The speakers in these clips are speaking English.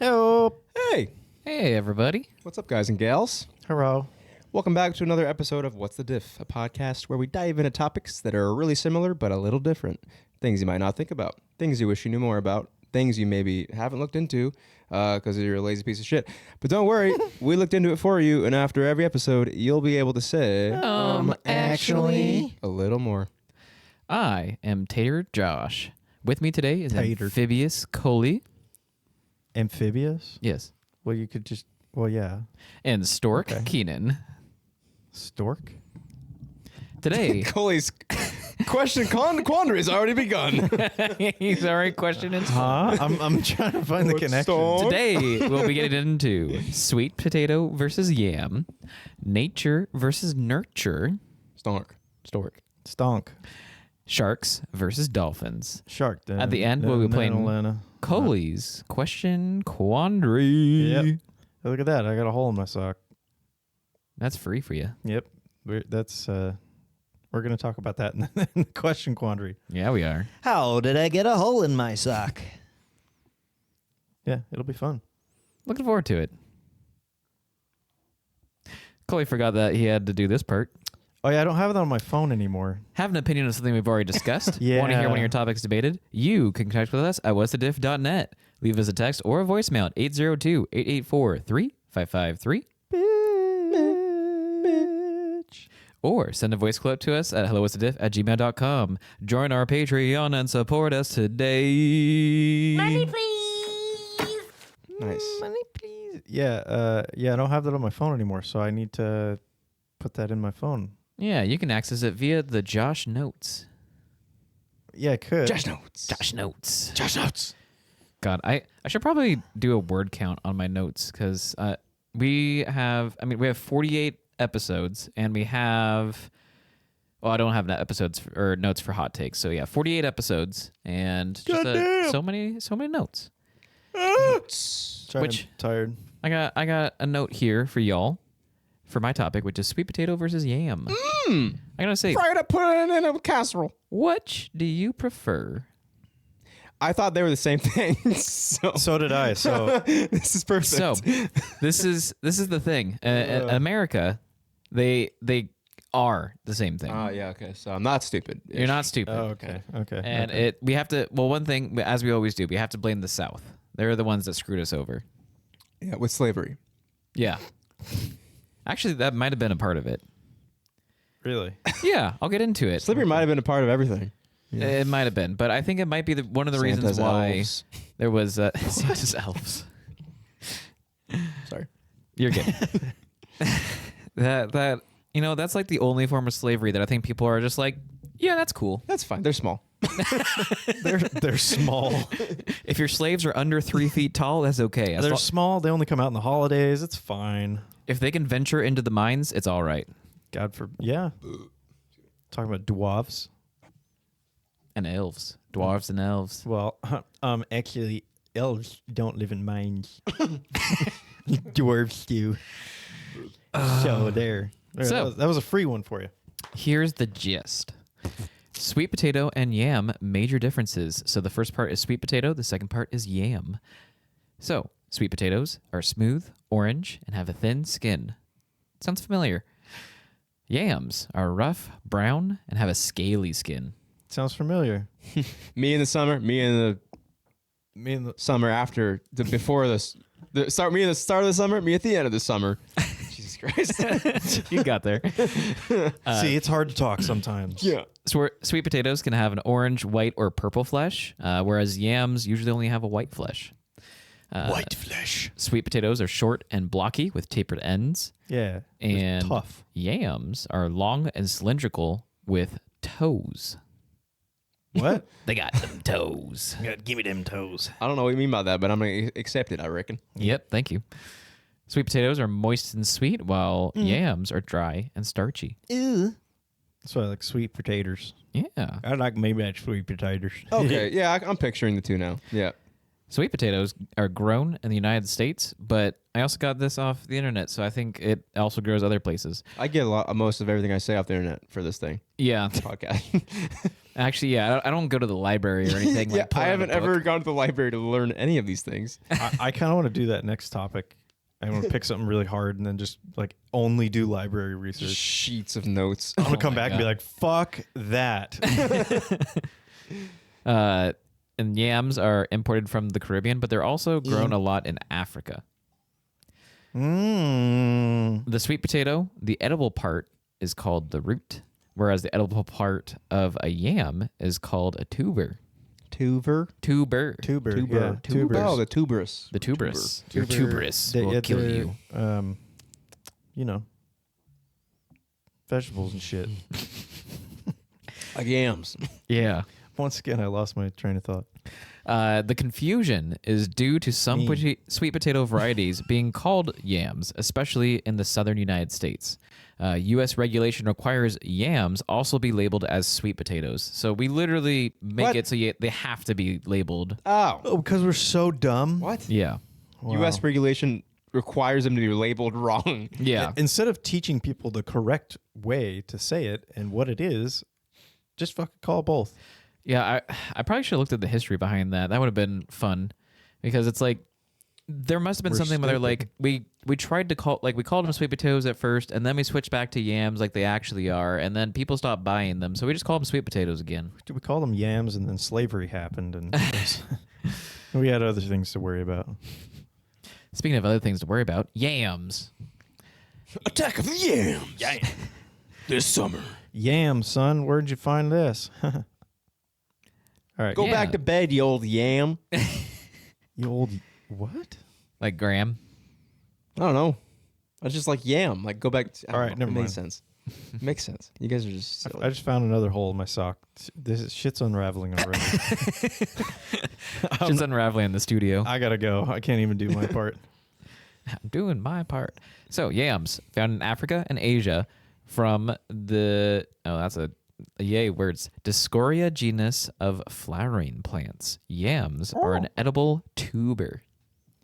Hello. Hey, Hey, everybody. what's up, guys and gals? Hello. Welcome back to another episode of What's the Diff, a podcast where we dive into topics that are really similar but a little different. Things you might not think about, things you wish you knew more about, things you maybe haven't looked into because you're a lazy piece of shit. But don't worry, we looked into it for you, and after every episode, you'll be able to say, Actually. a little more. I am Tater Josh. With me today is Tater. Amphibious Cully. Amphibious? Yes. Well, you could just, yeah. And Stork Okay. Keenan. Stork? Today, Cully's question quandary has already begun. he's already questioning. Huh? I'm trying to find the connection. Stork? Today, we'll be getting into sweet potato versus yam, nature versus nurture, Stonk. stork, Stonk. sharks versus dolphins. Shark. At the end, we'll be playing Atlanta. Cully's question quandary. Yep. Hey, look at that. I got a hole in my sock. That's free for you. Yep. We're going to talk about that in the question quandary. Yeah, we are. How did I get a hole in my sock? Yeah, it'll be fun. Looking forward to it. Cully forgot that he had to do this part. Oh, yeah, I don't have it on my phone anymore. Have an opinion on something we've already discussed? Yeah. Want to hear one of your topics debated? You can connect with us at what'sthediff.net. Leave us a text or a voicemail at 802-884-3553. Bitch. Or send a voice clip to us at hellowwhat'sthediff@gmail.com. Join our Patreon and support us today. Money, please. Nice. Money, please. Yeah, I don't have that on my phone anymore, so I need to put that in my phone. Yeah, you can access it via the Josh Notes. Yeah, I could. Josh Notes. Josh Notes. Josh Notes. God, I should probably do a word count on my notes because we have 48 episodes and we have, I don't have episodes or notes for hot takes. So yeah, 48 episodes and just so many notes. Sorry, Which- I'm tired. I got a note here for y'all for my topic, which is sweet potato versus yam. I gotta say, Fry it up, put it in a casserole. which do you prefer? I thought they were the same thing. So So did I. So this is perfect. So this is the thing. In America, they are the same thing. yeah, okay. So I'm not stupid. You're not stupid. okay. And we have to, one thing, as we always do, we have to blame the South. They're the ones that screwed us over. Yeah, with slavery. Yeah. Actually, that might have been a part of it. Really? Yeah, I'll get into it. Slavery might have been a part of everything. It might have been, but I think it might be one of the reasons Santa's why elves. there was Santa's elves. Sorry. You're good. that that's like the only form of slavery that I think people are just like, yeah, that's cool. That's fine. They're small. They're small. If your slaves are under 3 feet tall, that's okay. They're small. They only come out in the holidays. It's fine. If they can venture into the mines, it's all right. God for yeah. Talking about dwarves. And elves, dwarves and elves. Well, actually, elves don't live in mines. Dwarves do. So there. So- that was a free one for you. Here's the gist. Sweet potato and yam, major differences. So the first part is sweet potato, the second part is yam. So, sweet potatoes are smooth, orange, and have a thin skin. Sounds familiar. Yams are rough, brown, and have a scaly skin. Sounds familiar. Me in the summer. Me in Me and the summer after. Before this. Me in the start of the summer. Me at the end of the summer. Jesus Christ. You got there. see, it's hard to talk sometimes. Yeah. Sweet potatoes can have an orange, white, or purple flesh, whereas yams usually only have a white flesh. White flesh. Sweet potatoes are short and blocky with tapered ends. Yeah. And It's tough. yams are long and cylindrical with toes. What? They got them toes. Give me them toes. I don't know what you mean by that, but I'm going to accept it, I reckon. Yep, thank you. Sweet potatoes are moist and sweet, while yams are dry and starchy. Ew. That's why I like sweet potatoes. Yeah. I like maybe that sweet potatoes. Okay. Yeah, I'm picturing the two now. Yeah. Sweet potatoes are grown in the United States, but I also got this off the internet, so I think it also grows other places. I get most of everything I say off the internet for this thing. Yeah. Podcast. Actually, yeah, I don't go to the library or anything. Yeah, like, pull I out a haven't book. ever gone to the library to learn any of these things. I kind of want to do that next topic. I want to pick something really hard and then just like only do library research. Sheets of notes. I'm gonna come my back and be God. like, "Fuck that." And yams are imported from the Caribbean, but they're also grown a lot in Africa. Mm. The sweet potato, the edible part is called the root, whereas the edible part of a yam is called a tuber. Tuber. Tuber. Tuber. Tuber. Yeah, tubers. Oh, the tuberous. The tuberous. Tuber. Your tuberous will kill they're, you. You know, vegetables and shit. Like yams. Yeah. Once again, I lost my train of thought. The confusion is due to some Me. sweet potato varieties being called yams, especially in the southern United States. U.S. regulation requires yams also be labeled as sweet potatoes. So we literally make What? it so they have to be labeled. Oh. Oh, because we're so dumb. What? Yeah. Wow. U.S. regulation requires them to be labeled wrong. Yeah. Instead of teaching people the correct way to say it and what it is, just fucking call both. Yeah, I probably should have looked at the history behind that. That would have been fun, because it's like there must have been We're something where they're stupid. like we tried to call, like, we called them sweet potatoes at first, and then we switched back to yams like they actually are, and then people stopped buying them, so we just called them sweet potatoes again. We called them yams, and then slavery happened, and we had other things to worry about. Speaking of other things to worry about, yams. Attack of the yams. Yeah. This summer. Yams, son, where'd you find this? All right, Go Yeah. back to bed, you old yam. you old what? Like Graham. I don't know. I was just like yam. Like go back. All right, never It mind. makes sense. Makes sense. You guys are just silly. I just found another hole in my sock. Shit's unraveling already. Just unraveling in the studio. I gotta go. I can't even do my part. I'm doing my part. So yams found in Africa and Asia from the that's a yay words. Discoria genus of flowering plants. Yams are an edible tuber.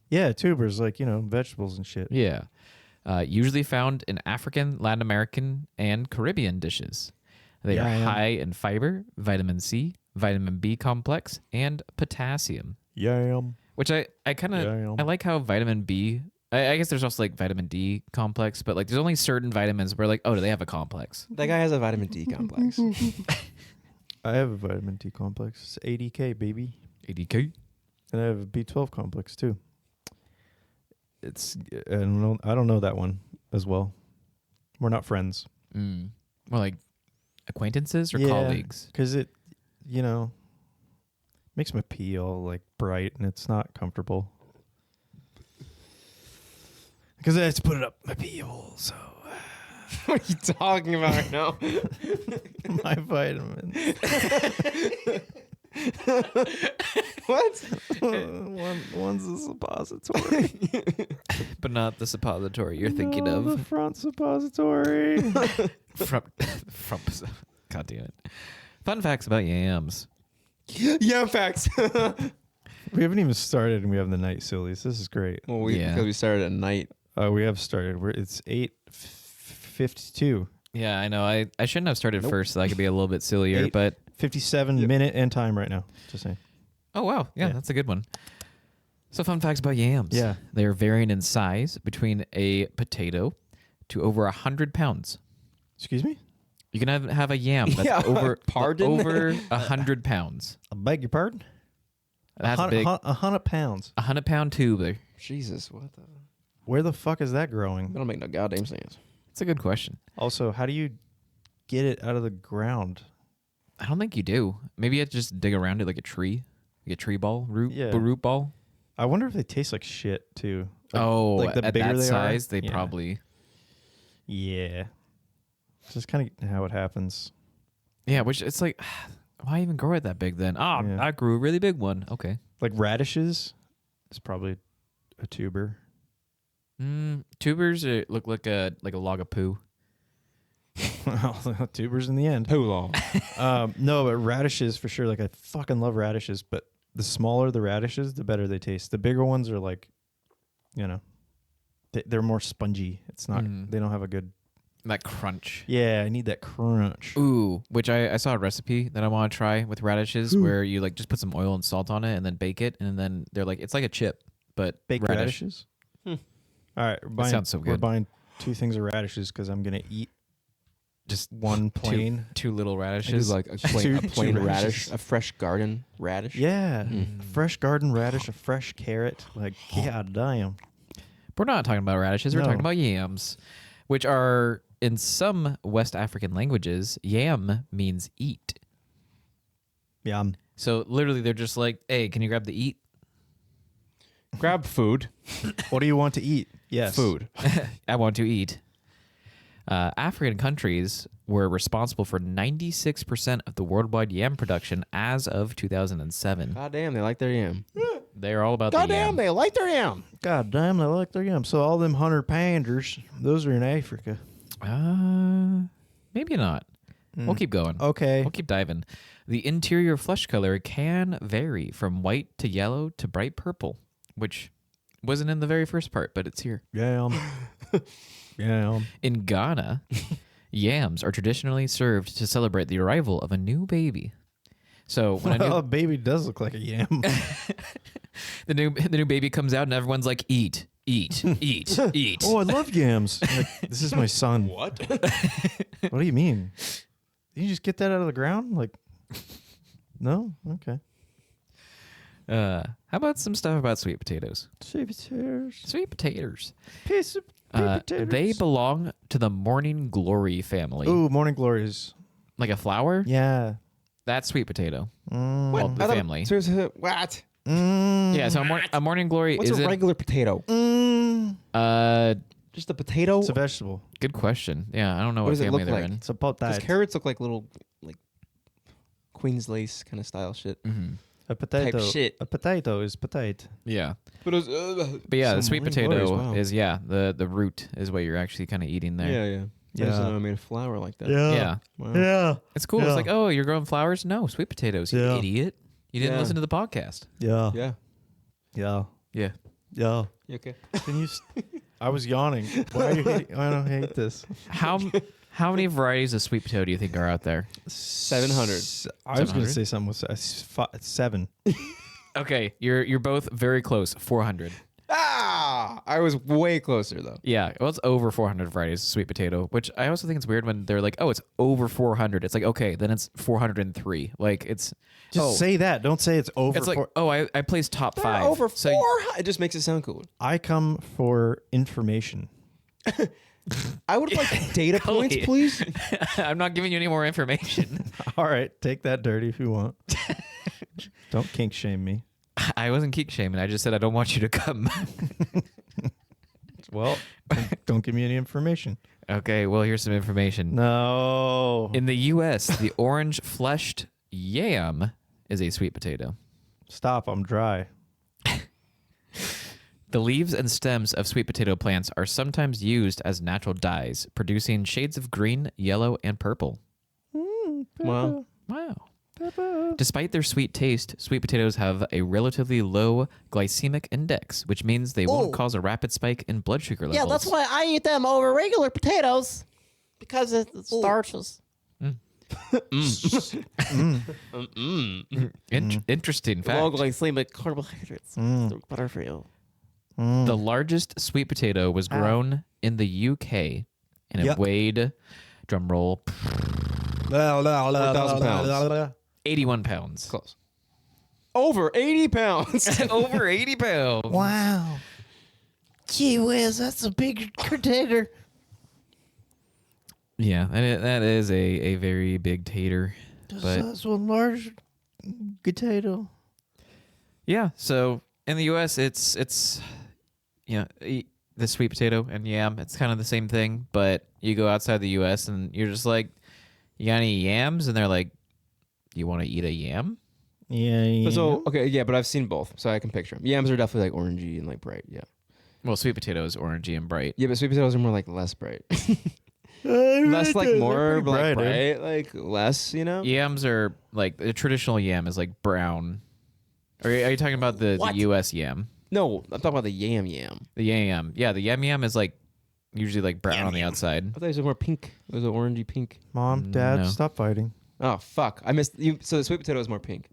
Yeah, tubers, like, vegetables and shit. Yeah. Usually found in African, Latin American, and Caribbean dishes. They Yeah, are I am. high in fiber, vitamin C, vitamin B complex, and potassium. Yam. Which I kind of Yeah. I like how vitamin B. I guess there's also like vitamin D complex, but like there's only certain vitamins where like, oh, do they have a complex? That guy has a vitamin D complex. I have a vitamin D complex. It's 80K, baby. ADK. And I have a B12 complex, too. I don't know that one as well. We're not friends. More like acquaintances or colleagues. Because it, makes my pee all like bright and it's not comfortable. Because I have to put it up my pee hole, so What are you talking about right now? my vitamins. What? One's a suppository. But not the suppository you're thinking No, of. the front suppository. from God damn it. Fun facts about yams. Yeah, facts. We haven't even started and we have the night sillies. This is great. Well, Yeah. because we started at night. We have started. It's 8:52. Yeah, I know. I shouldn't have started Nope. first, so I could be a little bit sillier, Eight. but 57 minute and time right now. Just saying. oh wow, yeah, Yeah. that's a good one. So fun facts about yams. Yeah. They are varying in size between a potato to over 100 pounds. Excuse me? You can have a yam that's Yeah, over pardon? over 100 pounds. I beg your pardon? That's big. 100 pounds. 100-pound tuber. Jesus, what the? Where the fuck is that That growing? don't make no goddamn sense. It's a good question. Also, how do you get it out of the ground? I don't think you do. Maybe you have to just dig around it like a tree ball, root Yeah. root ball. I wonder if they taste like shit too. Like, Oh, like the at bigger that they size, are? they Yeah. probably. Yeah. It's just kind of how it happens. Yeah, which it's like, why even grow it that big then? Ah, Yeah. I grew a really big one. Okay. Like radishes is probably a tuber. Tubers look like a log of poo. Tubers in the end. Too long. No, but radishes for sure. Like I fucking love radishes, but the smaller the radishes, the better they taste. The bigger ones are like, they're more spongy. It's not. Mm. They don't have a good That crunch. Yeah, I need that crunch. Ooh, which I saw a recipe that I want to try with radishes where you like just put some oil and salt on it and then bake it, and then they're like it's like a chip, but Baked radish. radishes. All right, sounds so We're good. buying 2 things of radishes because I'm gonna eat Just one plain. two little I do radishes. like a plain Two radish, radishes. a fresh garden radish. Yeah, a fresh garden radish, a fresh carrot. Like, god damn. We're not talking about radishes. We're No. talking about yams, which are in some West African languages, yam means eat. Yeah, So literally, they're just like, "Hey, can you grab the eat?" Grab food. what do you want to eat? Yes. Food. I want to eat. African countries were responsible for 96% of the worldwide yam production as of 2007. God damn, they like their yam. They're all about God the yam. damn, they like their yam. God damn, they like their yam. So all them hunter panders, those are in Africa. Maybe not. We'll keep going. Okay. We'll keep diving. The interior flesh color can vary from white to yellow to bright purple, which wasn't in the very first part, but it's here. Yam. Yam. In Ghana, yams are traditionally served to celebrate the arrival of a new baby. So when Well, a baby does look like a yam. the new baby comes out and everyone's like, eat, eat, eat, eat. Oh, I love yams. Like, this is my son. What? What do you mean? Did you just get that out of the ground? Like, no? Okay. How about some stuff about sweet potatoes? Sweet potatoes. Sweet potatoes. Piece of potatoes. They belong to the morning glory family. Ooh, morning glories. Like a flower? Yeah. That's sweet potato. What? Well, the I thought- family. Seriously, what? Yeah, so a morning glory What's is a regular potato? Just a potato? It's a vegetable. Good question. Yeah, I don't know What what, does it family look they're like? in. It's a potato. Does carrots look like little, like, Queen's lace kind of style shit? Mm-hmm. A potato. shit. A potato is potato. Yeah. But it was, But yeah, the Some sweet morning potato glories, wow. is the root is what you're actually kind of eating there. yeah. I Yeah. just know I made a flower like that. Yeah. Wow. Yeah. It's cool. Yeah. It's like, oh, you're growing flowers? No, sweet potatoes, you Yeah. idiot. You didn't Yeah. listen to the podcast. Yeah. Yeah. Yeah. Yeah. Yeah. You okay? Can you? I was yawning. Why are you hating? I don't hate this. How many varieties of sweet potato do you think are out there? 700. I was going 700? to say something with 7. Okay, you're both very close. 400. Ah! I was way closer, though. Yeah, well, it's over 400 varieties of sweet potato, which I also think it's weird when they're like, oh, it's over 400. It's like, okay, then it's 403. Like, it's Just say that. Don't say it's over. it's like, 4. oh, I placed top 5. Over So 400. It just makes it sound cool. I come for information. I would like data points, Cully. please. I'm not giving you any more information. All right, take that dirty if you want. Don't kink shame me. I wasn't kink shaming. I just said I don't want you to come. Well, don't give me any information. Okay, well, here's some information. No. In the U.S., the orange fleshed yam is a sweet potato. Stop. I'm dry. The leaves and stems of sweet potato plants are sometimes used as natural dyes, producing shades of green, yellow, and purple. Wow. Wow. Despite their sweet taste, sweet potatoes have a relatively low glycemic index, which means they won't Oh. cause a rapid spike in blood sugar levels. Yeah, that's why I eat them over regular potatoes. Because it's starches. Interesting Low fact. glycemic carbohydrates. They're better for you. The largest sweet potato was grown in the UK, and it Yuck. weighed, drum roll, 4,000 pounds. 81 pounds. Close. Over 80 pounds. Over 80 pounds. Wow. Gee whiz, that's a big potato. Yeah, that is a very big tater. But That's one large potato. yeah, so in the U.S., it's the sweet potato and yam. It's kind of the same thing, but you go outside the U.S. and you're just like, you got any yams? And they're like, you want to eat a yam? Yeah. So, okay, yeah, but I've seen both, so I can picture them. Yams are definitely like orangey and like bright, yeah. Well, sweet potato is orangey and bright. Yeah, but sweet potatoes are more like less bright. Less like more like bright, like less, you know? Yams are like the traditional yam is like brown. Are you talking about the What? U.S. yam? No, I'm talking about the yam. The yam. Yeah, the yam is like usually like brown on the outside. I thought it was more pink. It was an orangey pink. Mom, Dad, No. stop fighting. Oh fuck! I missed you. So the sweet potato is more pink.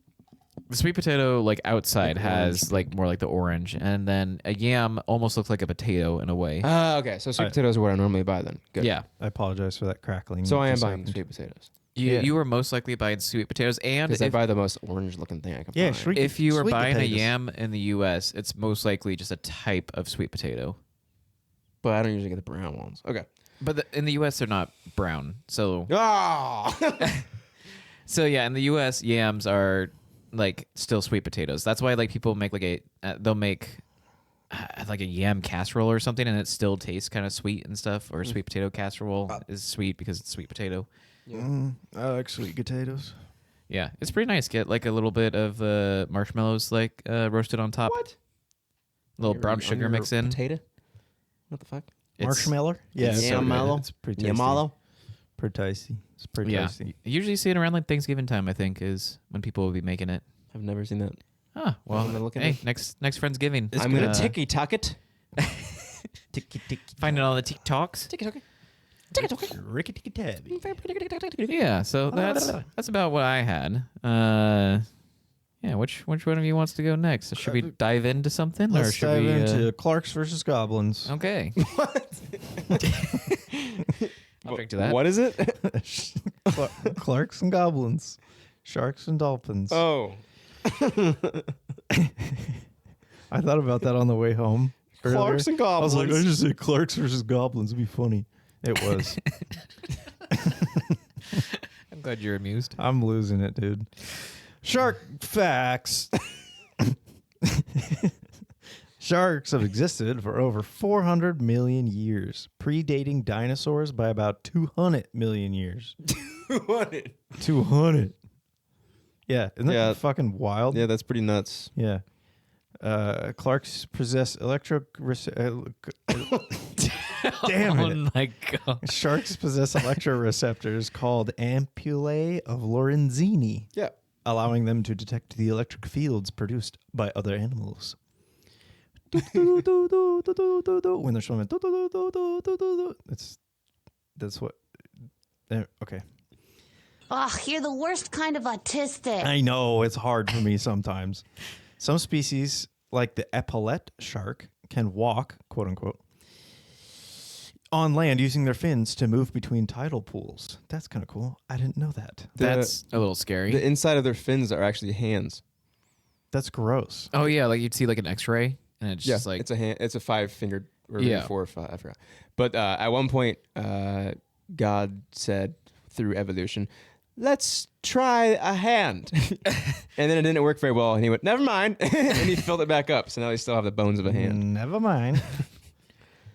The sweet potato, like outside, Like has orange. like more like the orange, and then a yam almost looks like a potato in a way. Okay. So sweet potatoes are what I normally buy then. Good. Yeah. I apologize for that crackling. So I am Just buying happened. sweet potatoes You were most likely buying sweet potatoes, and because I if, buy the most orange looking thing I can Yeah, find. sweet- if you were sweet buying potatoes. a yam in the U.S., it's most likely just a type of sweet potato. But I don't usually get the brown ones. Okay. But in the U.S., they're not brown. So Oh. yeah, in the U.S., yams are like still sweet potatoes. That's why like people make like they'll make like a yam casserole or something, and it still tastes kind of sweet and stuff. Or a sweet potato casserole is sweet because it's sweet potato. I like sweet potatoes. Yeah, it's pretty nice. Get like a little bit of marshmallows like roasted on top. What? A little Your- brown on sugar your mix in. Potato. What the fuck? It's- Marshmallow? Yeah, It's it's so good. yam-mallow? It's pretty tasty. Yamalo. Pretty tasty. It's pretty Yeah, tasty. you usually see it around like Thanksgiving time. I think is when people will be making it. I've never seen that. Ah, well, I'm gonna look into hey, it. next Friendsgiving. I'm gonna ticky tock it. Find it on the TikToks. Ticky tock it. Ricky Ticky Tabby. Yeah, so that's about what I had. Yeah, which one of you wants to go next? Should we dive into something, or Let's should dive we? into Clarks versus Goblins. Okay. I'll drink to that. What is it? Clarks and Goblins. Sharks and Dolphins. Oh. I thought about that on the way home. Clarks earlier. and I was like, I Goblins. just said Clarks versus Goblins. It'd be funny. It was. I'm glad you're amused. I'm losing it, dude. Shark facts. Sharks have existed for over 400 million years, predating dinosaurs by about 200 million years. 200. Yeah, isn't that Yeah. fucking wild? Yeah, that's pretty nuts. Yeah. Clarks possess Damn it. Oh my god. Sharks possess electroreceptors called ampullae of Lorenzini, Yeah. allowing them to detect the electric fields produced by other animals. When they're swimming. That's what. Okay. Ugh, you're the worst kind of autistic. I know it's hard for me sometimes. Some species, like the epaulette shark, can walk, quote unquote, on land using their fins to move between tidal pools. That's kind of cool. I didn't know that. That's a little scary. The inside of their fins are actually hands. That's gross. Oh yeah, like you'd see like an X-ray, and it's just like it's a hand. It's a 5-fingered or Yeah. 4 or 5. I forgot. But at one point, God said through evolution, "Let's try a hand," and then it didn't work very well. And he went, "Never mind," and he filled it back up. So now they still have the bones of a hand. Never mind.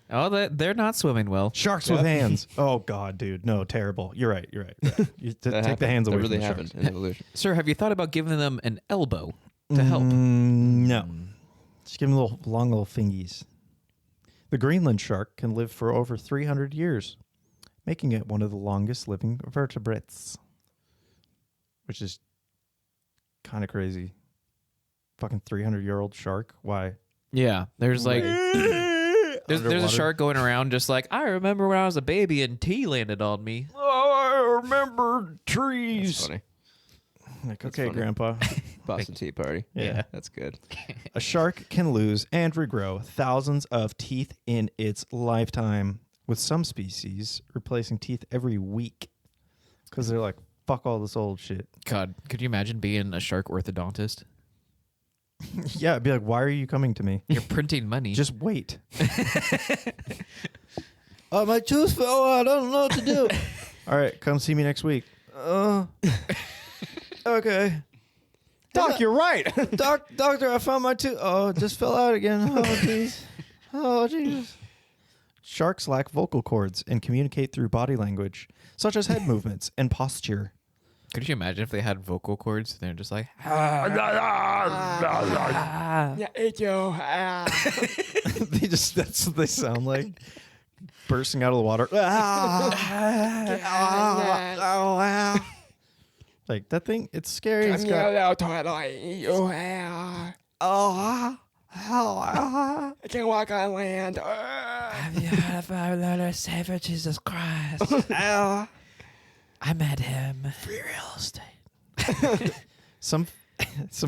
oh, they're not swimming well. Sharks with hands. Oh God, dude, no, terrible. You're right. You That take happened. the hands away That from really the happened sharks. in evolution. Sir, have you thought about giving them an elbow to help? No, just give them little long little fingies. The Greenland shark can live for over 300 years, making it one of the longest living vertebrates. Which is kind of crazy. Fucking 300-year-old shark. Why? Yeah, there's like there's a Underwater. shark going around just like, I remember when I was a baby and tea landed on me. Oh, I remember That's trees. funny. Like, okay, funny. Grandpa. Boston Tea Party. Yeah. That's good. A shark can lose and regrow thousands of teeth in its lifetime, with some species replacing teeth every week because they're like, fuck all this old shit. God, could you imagine being a shark orthodontist? Yeah, I'd be like, why are you coming to me? You're printing money. Just wait. Oh, my tooth fell out. I don't know what to do. All right, come see me next week. Okay. Doc, you're right. Doctor, I found my tooth. Oh, it just fell out again. Oh, jeez. Oh, jeez. Sharks lack vocal cords and communicate through body language, such as head movements and posture. Could you imagine if they had vocal cords? They're just like, Yeah, ate you. That's what they sound like. Bursting out of the water. Like that thing, it's scary. It's got, I can walk on land. Have you heard of our Lord Savior Jesus Christ? I met him. Free real estate. Some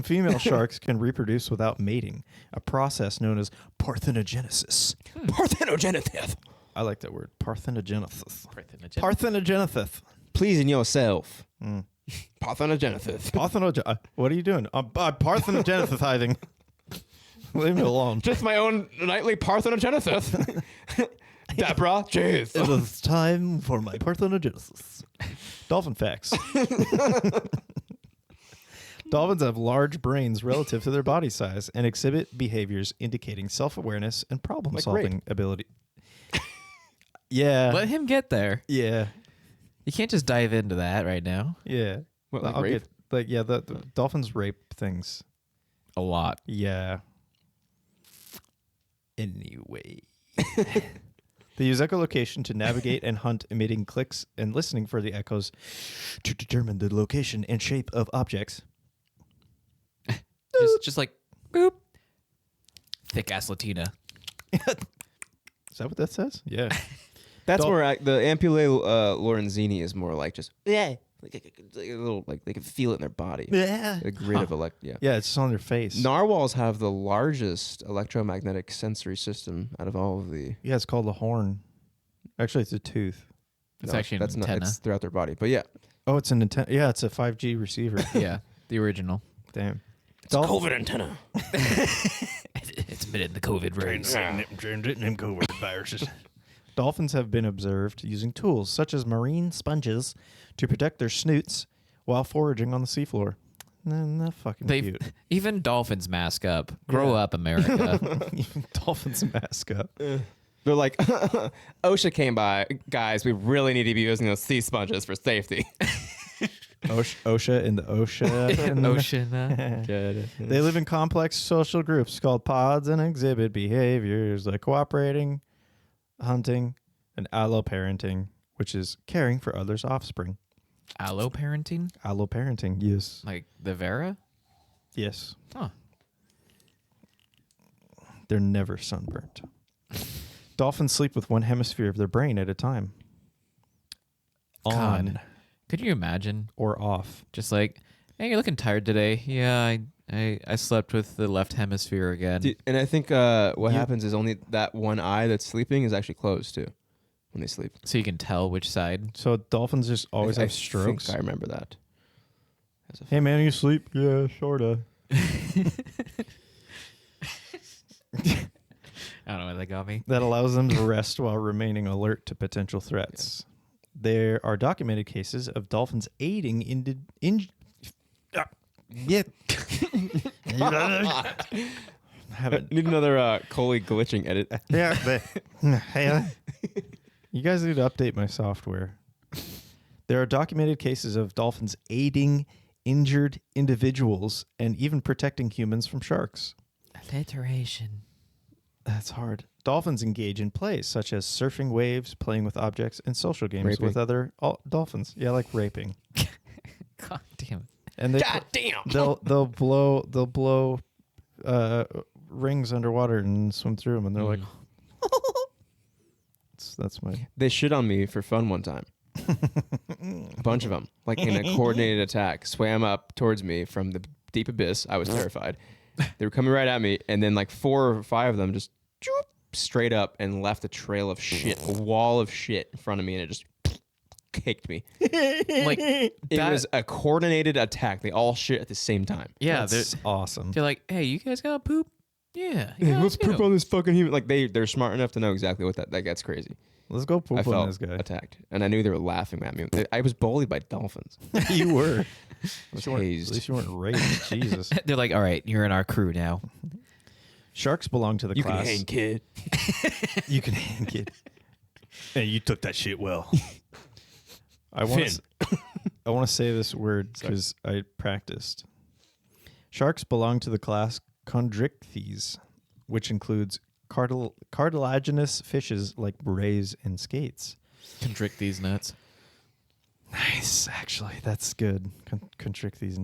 female sharks can reproduce without mating, a process known as parthenogenesis. Parthenogenesis. I like that word, parthenogenesis. Parthenogenesis. Parthenogenesis. Pleasing yourself. Mm. Parthenogenesis. What are you doing? I'm parthenogenesisizing. Leave me alone. Just my own nightly parthenogenesis. Deborah, jeez. It is time for my parthenogenesis. Dolphin facts. Dolphins have large brains relative to their body size and exhibit behaviors indicating self-awareness and problem-solving ability. Yeah. Let him get there. Yeah. You can't just dive into that right now. Yeah. What, like I'll rape? the dolphins rape things. A lot. Yeah. Anyway. They use echolocation to navigate and hunt, emitting clicks and listening for the echoes to determine the location and shape of objects. Just like, boop. Thick ass Latina. Is that what that says? Yeah. That's where the Ampule Lorenzini is more like just like a little like they can feel it in their body. Yeah. A grid of yeah. Yeah, it's on their face. Narwhals have the largest electromagnetic sensory system out of all of the. Yeah, it's called a horn. Actually, it's a tooth. It's actually an antenna. It's throughout their body, but yeah. Oh, it's an antenna. Yeah, it's a 5G receiver. Yeah, the original. Damn. It's a COVID antenna. It's been in the COVID rays. COVID viruses. Dolphins have been observed using tools such as marine sponges to protect their snoots while foraging on the seafloor. Not fucking cute. Even dolphins mask up. Grow up, America. Even dolphins mask up. They're like, OSHA came by, guys. We really need to be using those sea sponges for safety. OSHA in the OSHA. Ocean. They live in complex social groups called pods and exhibit behaviors like cooperating, hunting, and alloparenting, which is caring for others' offspring. Alloparenting? Alloparenting, yes. Like the Vera? Yes. Huh. They're never sunburnt. Dolphins sleep with one hemisphere of their brain at a time. On God. Could you imagine? or off. Just like, hey, you're looking tired today. Yeah, I slept with the left hemisphere again. And I think what happens is only that one eye that's sleeping is actually closed too when they sleep. So you can tell which side. So dolphins just always have strokes. I remember that. Hey man, you sleep? Yeah, sorta. I don't know why they got me. That allows them to rest while remaining alert to potential threats. There are documented cases of dolphins aiding in yeah. Need another Cully glitching edit. Yeah, hey, you guys need to update my software. There are documented cases of dolphins aiding injured individuals and even protecting humans from sharks. Alliteration. That's hard. Dolphins engage in plays such as surfing waves, playing with objects, and social games Raping. with other dolphins. Yeah, like raping. God damn it. And they'll blow rings underwater and swim through them, and they're like, that's my. They shit on me for fun one time. A bunch of them, like in a coordinated attack, swam up towards me from the deep abyss. I was terrified. They were coming right at me, and then like 4 or 5 of them just straight up and left a trail of shit, a wall of shit in front of me, and it just kicked me. Like It was a coordinated attack. They all shit at the same time. yeah, That's awesome. they're like, hey, you guys got poop? Yeah. Hey, yeah, let's poop go. on this fucking human. Like they're smart enough to know exactly what that gets crazy. Let's go poop I on felt this guy. attacked, and I knew they were laughing at me. I was bullied by dolphins. You were. I was At hazed. least you weren't raped. Jesus. They're like, all right, you're in our crew now. Sharks belong to the You class. can hang, kid. You can hang it. Hey, you took that shit well. I want to say this word because I practiced. Sharks belong to the class Chondrichthyes, which includes cartilaginous fishes like rays and skates. Constrict these nuts. Nice, actually, that's good. Constrict these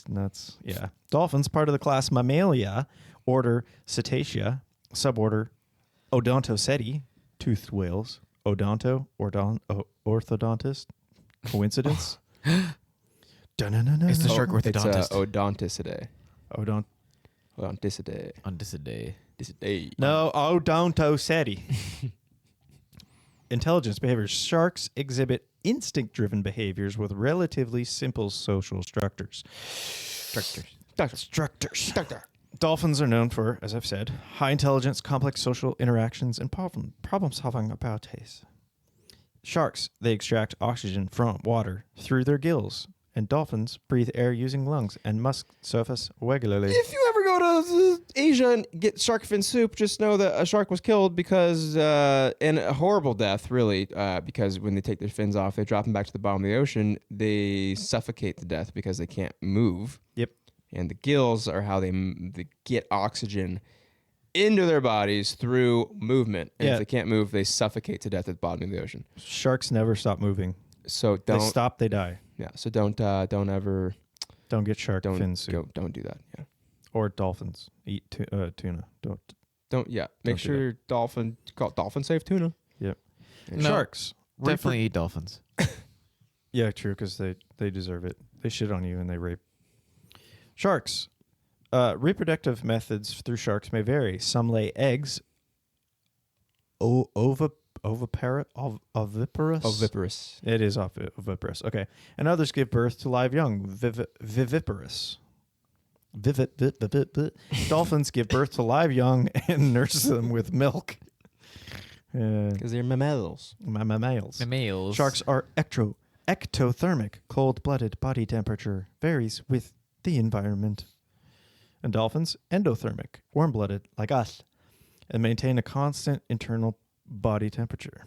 nuts. Yeah. Dolphins, part of the class Mammalia, order Cetacea, suborder Odontoceti, toothed whales. Orthodontist. Coincidence? It's the shark It's orthodontist. Odonticidae. Odont. Odonticidae. On this day. Dicidae. No, Odontoceti. Intelligence behaviors. Sharks exhibit instinct-driven behaviors with relatively simple social structures. Structures. Dolphins are known for, as I've said, high intelligence, complex social interactions, and problem-solving abilities. Sharks, they extract oxygen from water through their gills, and dolphins breathe air using lungs and must surface regularly. If you ever go to Asia and get shark fin soup, just know that a shark was killed because, and a horrible death, really, because when they take their fins off, they drop them back to the bottom of the ocean, they suffocate to death because they can't move. Yep. And the gills are how they get oxygen into their bodies through movement. And Yeah. if they can't move, they suffocate to death at the bottom of the ocean. Sharks never stop moving. So They stop, they die. Yeah. So don't ever Don't get shark fin soup. don't do that. Yeah. Or dolphins. Eat tuna. Don't. Yeah. Make do sure dolphin safe tuna. Yep. And No. Sharks. Definitely eat dolphins. Yeah, true, because they deserve it. They shit on you and they rape. Sharks. Reproductive methods through sharks may vary. Some lay eggs. Oviparous? Oviparous. It is oviparous. Okay. And others give birth to live young. Viviparous. Dolphins give birth to live young and nurse them with milk. Because they're mammals. Mammals. Mammals. Sharks are ectothermic. Cold-blooded body temperature varies with the environment. And dolphins, endothermic. Warm-blooded, like us, and maintain a constant internal body temperature.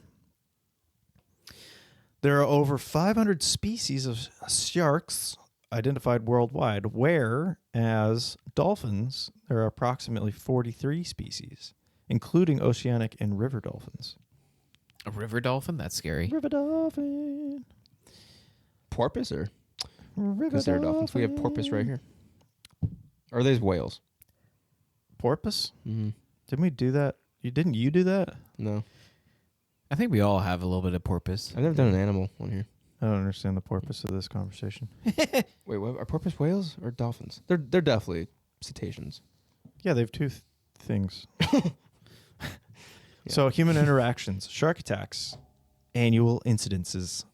There are over 500 species of sharks identified worldwide, whereas dolphins, there are approximately 43 species, including oceanic and river dolphins. A river dolphin? That's scary. River dolphin. Porpoise or River because they're dolphins. We have porpoise right here. Or there's whales. Porpoise? Mm-hmm. Didn't we do that? Didn't you do that? No, I think we all have a little bit of porpoise. I've never done an animal one here. I don't understand the porpoise of this conversation. Wait, what, are porpoise whales or dolphins? They're definitely cetaceans. Yeah, they have two things. So human interactions, shark attacks, annual incidences.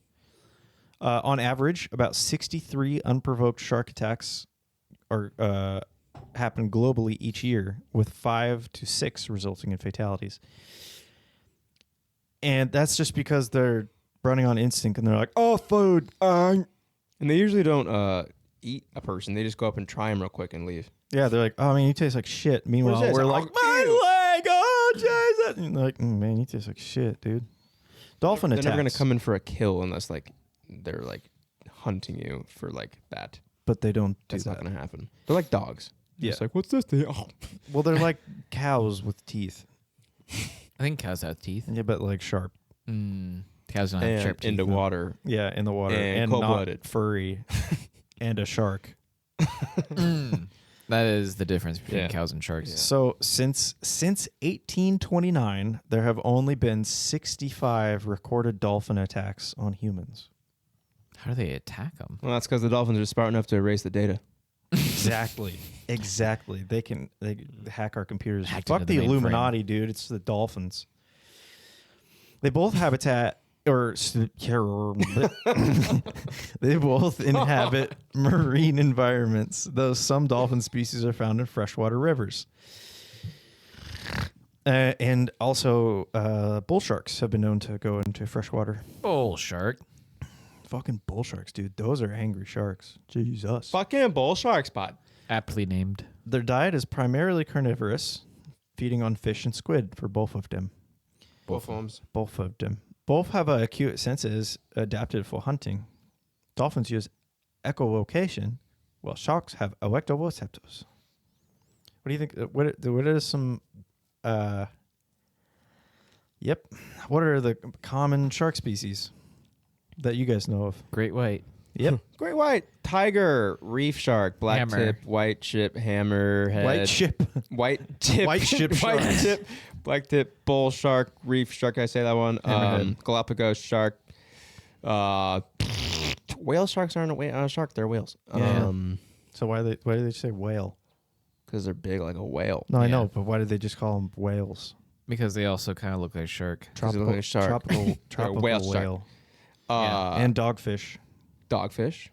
On average, about 63 unprovoked shark attacks are happen globally each year, with 5 to 6 resulting in fatalities. And that's just because they're running on instinct and they're like, "Oh, food!" And they usually don't eat a person. They just go up and try them real quick and leave. Yeah, they're like, "Oh man, you taste like shit." Meanwhile, What is this? we're like, Ew. "My leg, oh Jesus!" And they're like, "Man, you taste like shit, dude." Dolphin They're attacks. never gonna come in for a kill unless like they're like hunting you for like that. But they don't do That's that. not gonna happen. They're like dogs. Yeah. It's like, what's this thing? Oh. Well, they're like cows with teeth. I think cows have teeth. Yeah, but like sharp. Cows don't have And sharp teeth. into water. Yeah, in the water. And not cold-blooded. furry. And a shark. That is the difference between Yeah. cows and sharks. Yeah. So since 1829, there have only been 65 recorded dolphin attacks on humans. How do they attack them? Well, that's because the dolphins are smart enough to erase the data. Exactly. Exactly. They hack our computers. Hacked Fuck into the the mainframe. Illuminati, dude. It's the dolphins. They both habitat or they both inhabit marine environments, though some dolphin species are found in freshwater rivers. And also bull sharks have been known to go into freshwater. Bull shark. Fucking bull sharks, dude. Those are angry sharks. Jesus. Fucking bull shark spot. Aptly named. Their diet is primarily carnivorous, feeding on fish and squid for both of them. Both of them. Both have acute senses adapted for hunting. Dolphins use echolocation, while sharks have electroreceptors. What do you think? What are some... What are the common shark species that you guys know of? Great white. Yep. Great white, tiger, reef shark, black Hammer. tip, white chip, hammerhead, White ship. white tip, White ship white sharks. tip, black tip, bull shark, reef shark. Can I say that one? Hammerhead. Galapagos shark. Whale sharks aren't a shark; they're whales. Yeah. So why do they say whale? Because they're big like a whale. No, I Yeah. know, but why did they just call them whales? Because they also kind of look like shark. 'Cause they look like a shark. tropical whale shark. whale. And And dogfish. dogfish.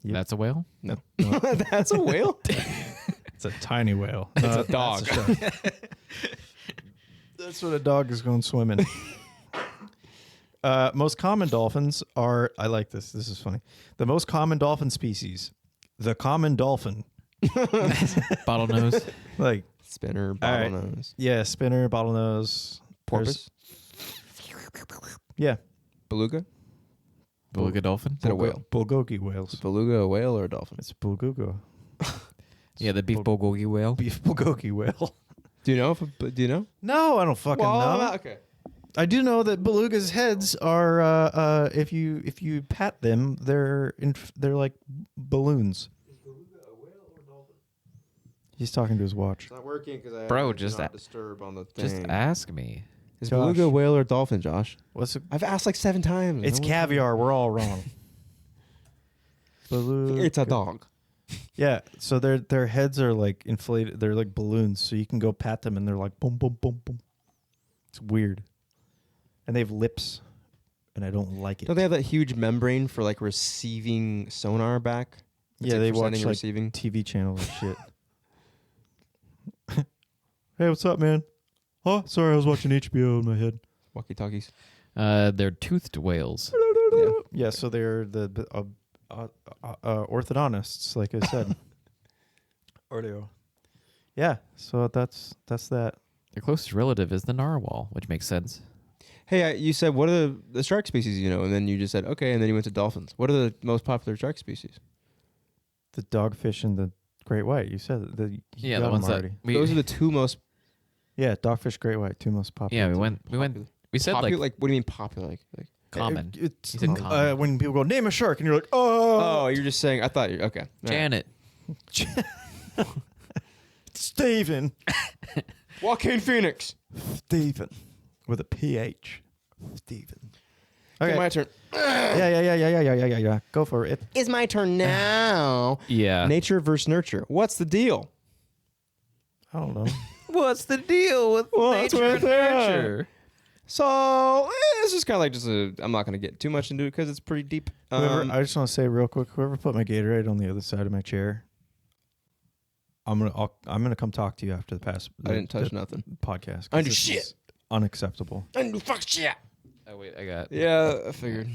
Yep. That's a whale? No, that's a whale. It's a tiny whale. It's a dog. That's what a dog is going swimming. Most common dolphins are, I like this. This is funny. The most common dolphin species, the common dolphin. Bottlenose. Like, Spinner, right. bottlenose, yeah, spinner, bottlenose. porpoise, Yeah. beluga. Beluga dolphin? Is that a whale? Bulgogi whales. Is beluga a whale or a dolphin? It's bulgogi. Yeah, the beef bulgogi whale. Beef bulgogi whale. Do you know? Do you know? No, I don't fucking know. Okay. I do know that belugas' heads are, if you pat them, they're like balloons. He's talking to his watch. It's not working because I Bro, have to just not a- disturb on the thing. Just ask me. Is Josh. beluga a whale or a dolphin, Josh? What's it? I've asked like 7 times. It's No one- caviar. We're all wrong. Beluga. It's a dog. Yeah. So their heads are like inflated. They're like balloons. So you can go pat them, and they're like boom, boom, boom, boom. It's weird. And they have lips, and I don't like it. Don't they have that huge membrane for like receiving sonar back? It's Yeah, like they for watch sending and like receiving. TV channels and shit. Hey, what's up, man? Oh, sorry, I was watching HBO in my head. Walkie talkies. They're toothed whales. Yeah. Yeah, so they're the orthodontists, like I said. Ortho. Yeah, so that's that. Their closest relative is the narwhal, which makes sense. Hey, you said what are the shark species you know, and then you just said okay, and then you went to dolphins. What are the most popular shark species? The dogfish and the great white. You said that. You Yeah, got the 'em ones that already. Those are the 2 most Yeah, dogfish, great white, 2 most popular. Yeah, we went. popular. We said popular. like What do you mean popular? Like common. It's, You said common. when people go name a shark, and you're like, oh, oh, you're just saying. I thought you okay. All right. Janet. Steven, Joaquin Phoenix. Steven, with a PH, Steven. Okay, Okay, my turn. yeah. Go for it. It's my turn now. Yeah. Nature versus nurture. What's the deal? I don't know. What's the deal with Well, that's nature right and there. nurture? So it's just kind of like just a. I'm not going to get too much into it because it's pretty deep. I just want to say real quick, whoever put my Gatorade on the other side of my chair, I'm gonna come talk to you after the past. I didn't touch nothing. Podcast. 'cause I do this shit. is unacceptable. I do fuck shit. Oh wait, I got. Yeah, I figured.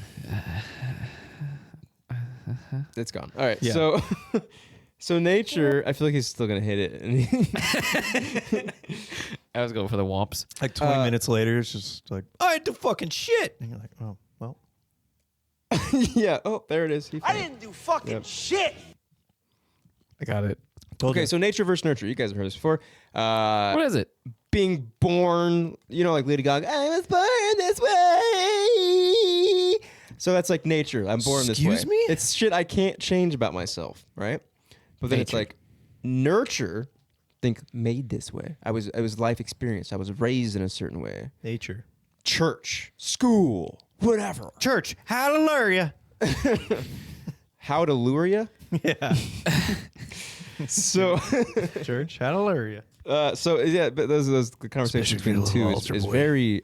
It's gone. All right. Yeah. So, so nature. I feel like he's still gonna hit it. And he- I was going for the womps. Like 20 minutes later, it's just like I had to fucking shit, and you're like, oh well. yeah. Oh, there it is. He I found it. didn't do fucking shit. I got it. Told Okay, you. so nature versus nurture. You guys have heard this before. What is it? Being born, you know, like Lady Gaga, I was born this way. So that's like nature. I'm born this way. Excuse me? It's shit I can't change about myself, right? But then it's Nature. like nurture, think made this way. I was life experience. I was raised in a certain way. nature, Church, school, whatever. church, hallelujah. How to lure you? Yeah, So church, hallelujah. so yeah, but those the conversation Especially between the two little is, altar is boy. very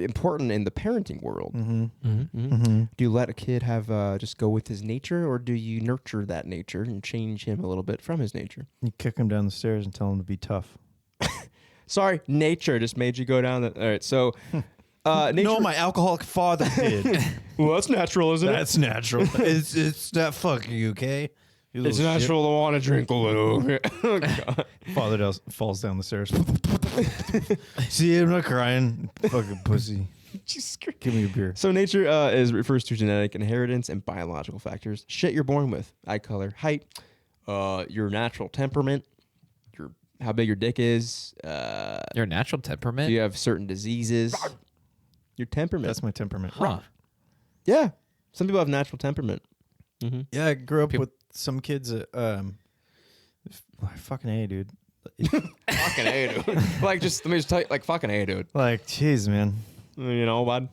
important in the parenting world. Do you let a kid have just go with his nature, or do you nurture that nature and change him a little bit from his nature? You kick him down the stairs and tell him to be tough. Sorry, nature just made you go down that. All right, so nature. No, my alcoholic father did. Well, that's natural, isn't That's natural. It's not fucking you, okay? You It's little shit. natural to want to drink a little. Oh, God. Father falls down the stairs. See, I'm not crying. Fucking pussy. Give me a beer. So nature refers to genetic inheritance and biological factors. Shit you're born with: eye color, height, your natural temperament, how big your dick is. Your natural temperament? Do you have certain diseases? Your temperament. That's my temperament. Huh. Yeah. Some people have natural temperament. Mm-hmm. Yeah, I grew up with some kids that, fucking A, dude. Fucking A, dude. Like, just let me just tell you, like, fucking A, dude. Like, jeez, man. You know, bud.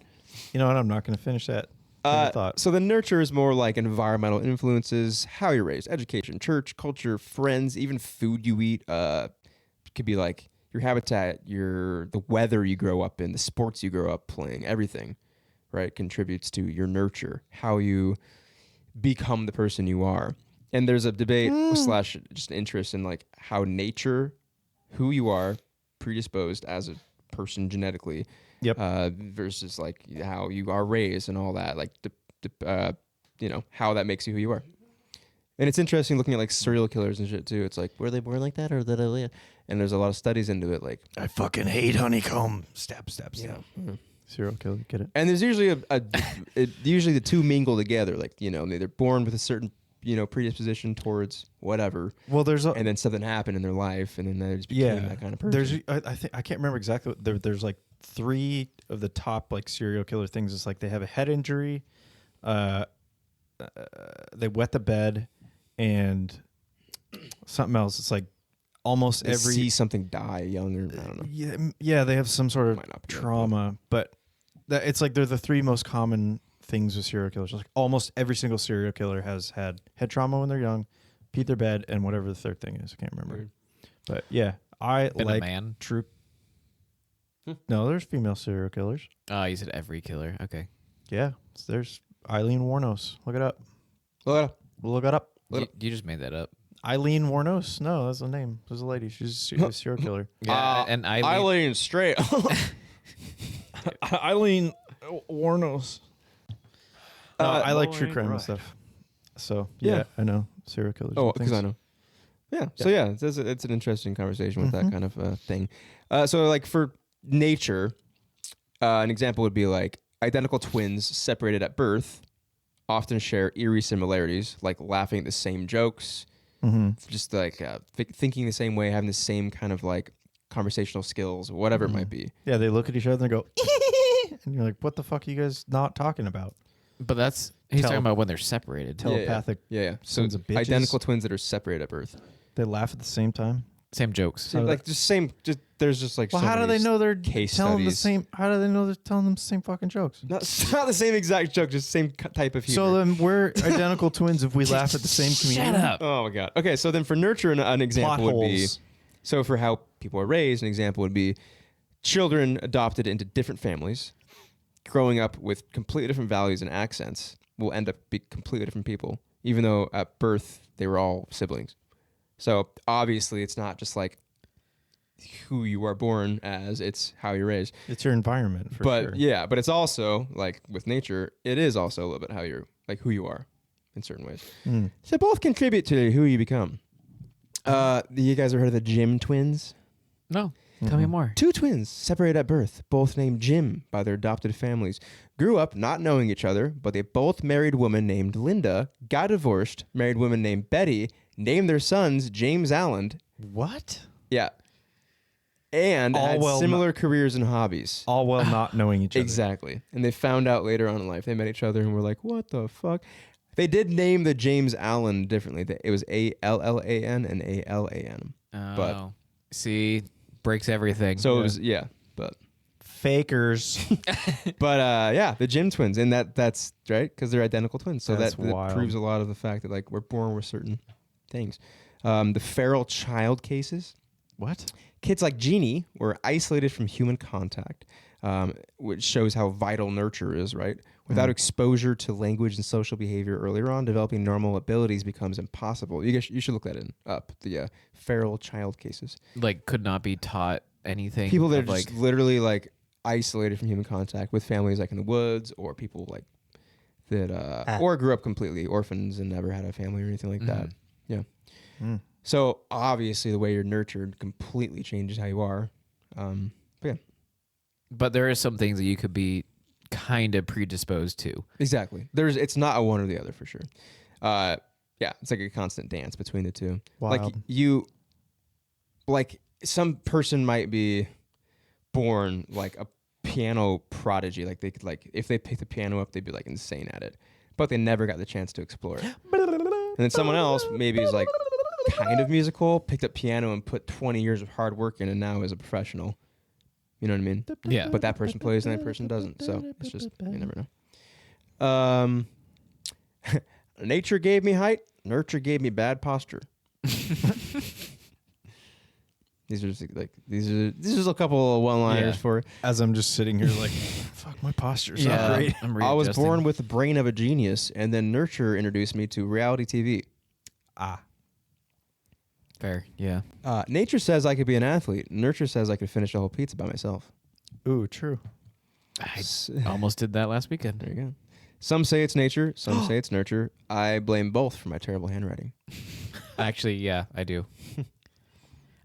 You know what? I'm not going to finish that. train of thought. So the nurture is more like environmental influences, how you're raised, education, church, culture, friends, even food you eat. Could be like your habitat, the weather you grow up in, the sports you grow up playing, everything, right, contributes to your nurture, how you become the person you are. And there's a debate slash just interest in like how nature, who you are, predisposed as a person genetically, versus like how you are raised and all that, like how that makes you who you are. And it's interesting looking at like serial killers and shit too. It's like, were they born like that or did they live? And there's a lot of studies into it. Like, I fucking hate honeycomb. Stab. Serial killer, get it? and there's usually usually the two mingle together. Like, they're born with a certain predisposition towards whatever. Well, and then something happened in their life, and then they just became that kind of person. I can't remember exactly. There's like 3 of the top like serial killer things. It's like they have a head injury, they wet the bed, and something else. It's like almost They every see something die young, or I don't know. Yeah, they have some sort of Might not be trauma, but it's like they're the 3 most common things with serial killers. Like almost every single serial killer has had head trauma when they're young, peed their bed, and whatever the third thing is. I can't remember. Weird. But yeah, I Been like a man? true. No, there's female serial killers. Oh, you said every killer. Okay. Yeah, there's Eileen Warnos. Look it up. Well, Look it up. You just made that up. Eileen Warnos. No, that's the name. There's a lady. She's a serial killer. Yeah, and Eileen straight. Eileen Warnos. No, I like true crime and right. stuff. So yeah, I know serial killers. Oh, and because things. I know. Yeah. So yeah, it's an interesting conversation with that kind of thing. So like for nature, an example would be like identical twins separated at birth often share eerie similarities, like laughing at the same jokes, just like thinking the same way, having the same kind of like conversational skills, whatever it might be. Yeah, they look at each other and go, and you're like, "What the fuck are you guys not talking about?" But he's talking about when they're separated. Telepathic. Yeah. So Sons of bitches. identical twins that are separated at birth. They laugh at the same time. Same jokes. Like just same. Just there's just like. Well, so how do many they know they're case telling the studies. same? How do they know they're telling them the same fucking jokes? Not the same exact joke, just same type of humor. So then we're identical twins if we laugh at the same comedian. Shut up. Oh my god. Okay, so then for nurture, an example Plot would be. holes. So for how people are raised, an example would be children adopted into different families, growing up with completely different values and accents, will end up be completely different people, even though at birth they were all siblings. So obviously it's not just like who you are born as, it's how you're raised. It's your environment, for sure. Yeah, but it's also like with nature, it is also a little bit how you're like who you are in certain ways. So both contribute to who you become. You guys ever heard of the Jim twins? No. Tell me more. 2 twins separated at birth, both named Jim by their adopted families, grew up not knowing each other, but they both married a woman named Linda, got divorced, married a woman named Betty, named their sons James Allen. What? Yeah. And All had well similar careers and hobbies. All while not knowing each other. Exactly. And they found out later on in life, they met each other and were like, what the fuck? They did name the James Allen differently. It was Allan and Alan. Oh. But see, breaks everything. so it was, but Fakers. the Jim twins, and that's right because they're identical twins. So That's that wild. proves a lot of the fact that like we're born with certain things. The feral child cases. What? Kids like Jeannie were isolated from human contact, which shows how vital nurture is, right? Without exposure to language and social behavior earlier on, developing normal abilities becomes impossible. You should look that up, the feral child cases. like could not be taught anything. People that of, are just literally like isolated from human contact with families like in the woods, or people like that, or grew up completely orphans and never had a family or anything like that. Yeah. So obviously the way you're nurtured completely changes how you are. But there are some things that you could be kind of predisposed to. Exactly. It's not a one or the other for sure. It's like a constant dance between the two. Wild. Like some person might be born like a piano prodigy. Like they could if they pick the piano up, they'd be like insane at it. but they never got the chance to explore it. And then someone else maybe is like kind of musical, picked up piano and put 20 years of hard work in and now is a professional. You know what I mean? Yeah. But that person plays and that person doesn't. So it's just, you never know. Nature gave me height. Nurture gave me bad posture. These are just a couple of one-liners Yeah. for. As I'm just sitting here like, fuck, my posture's not great. I'm I was readjusting. born with the brain of a genius, and then Nurture introduced me to reality TV. Fair. Yeah. Nature says I could be an athlete. Nurture says I could finish a whole pizza by myself. Ooh, true. I almost did that last weekend. There you go. Some say it's nature. Some say it's nurture. I blame both for my terrible handwriting. Actually, yeah, I do.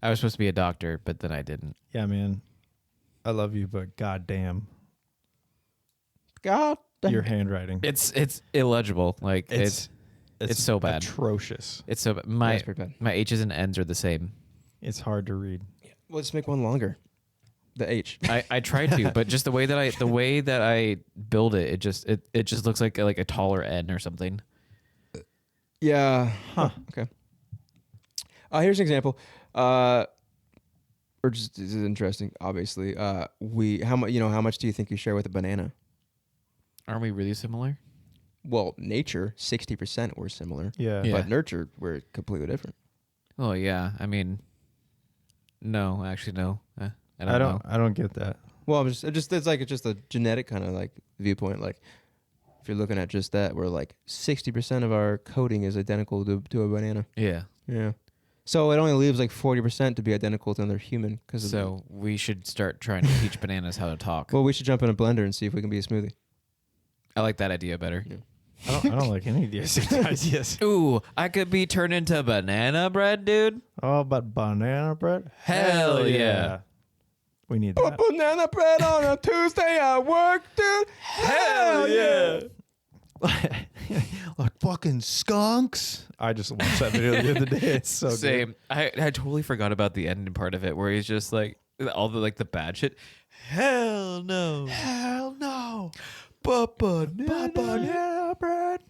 I was supposed to be a doctor, but then I didn't. Yeah, man. I love you, but goddamn, God damn. your handwriting. It's illegible. Like it's so bad. Atrocious. It's so bad. That's pretty bad. My H's and N's are the same. It's hard to read. Well, just make one longer. The H. I tried to, but just the way that I build it, it just looks like a taller N or something. Yeah. Huh. Okay. Here's an example. Or just this is interesting. Obviously, how much do you think you share with a banana? Aren't we really similar? Well, nature 60% we're similar, Yeah. Yeah. but nurture we're completely different. Oh yeah. I mean, no, actually no. I don't know. I don't get that. Well, it's just a genetic kind of like viewpoint. Like if you're looking at just that, we're like 60% of our coding is identical to a banana. Yeah. Yeah. So it only leaves like 40% to be identical to another human. So we should start trying to teach bananas how to talk. Well, we should jump in a blender and see if we can be a smoothie. I like that idea better. Yeah. I don't like any of these ideas. Ooh, I could be turned into banana bread, dude. Oh, but banana bread? Hell yeah. We need Put that. banana bread on a Tuesday at work, dude. Hell yeah. Like fucking skunks. I just watched that video the other day. It's so Same. I totally forgot about the ending part of it where he's just like all the like the bad shit. Hell no. Hell no. Banana bread.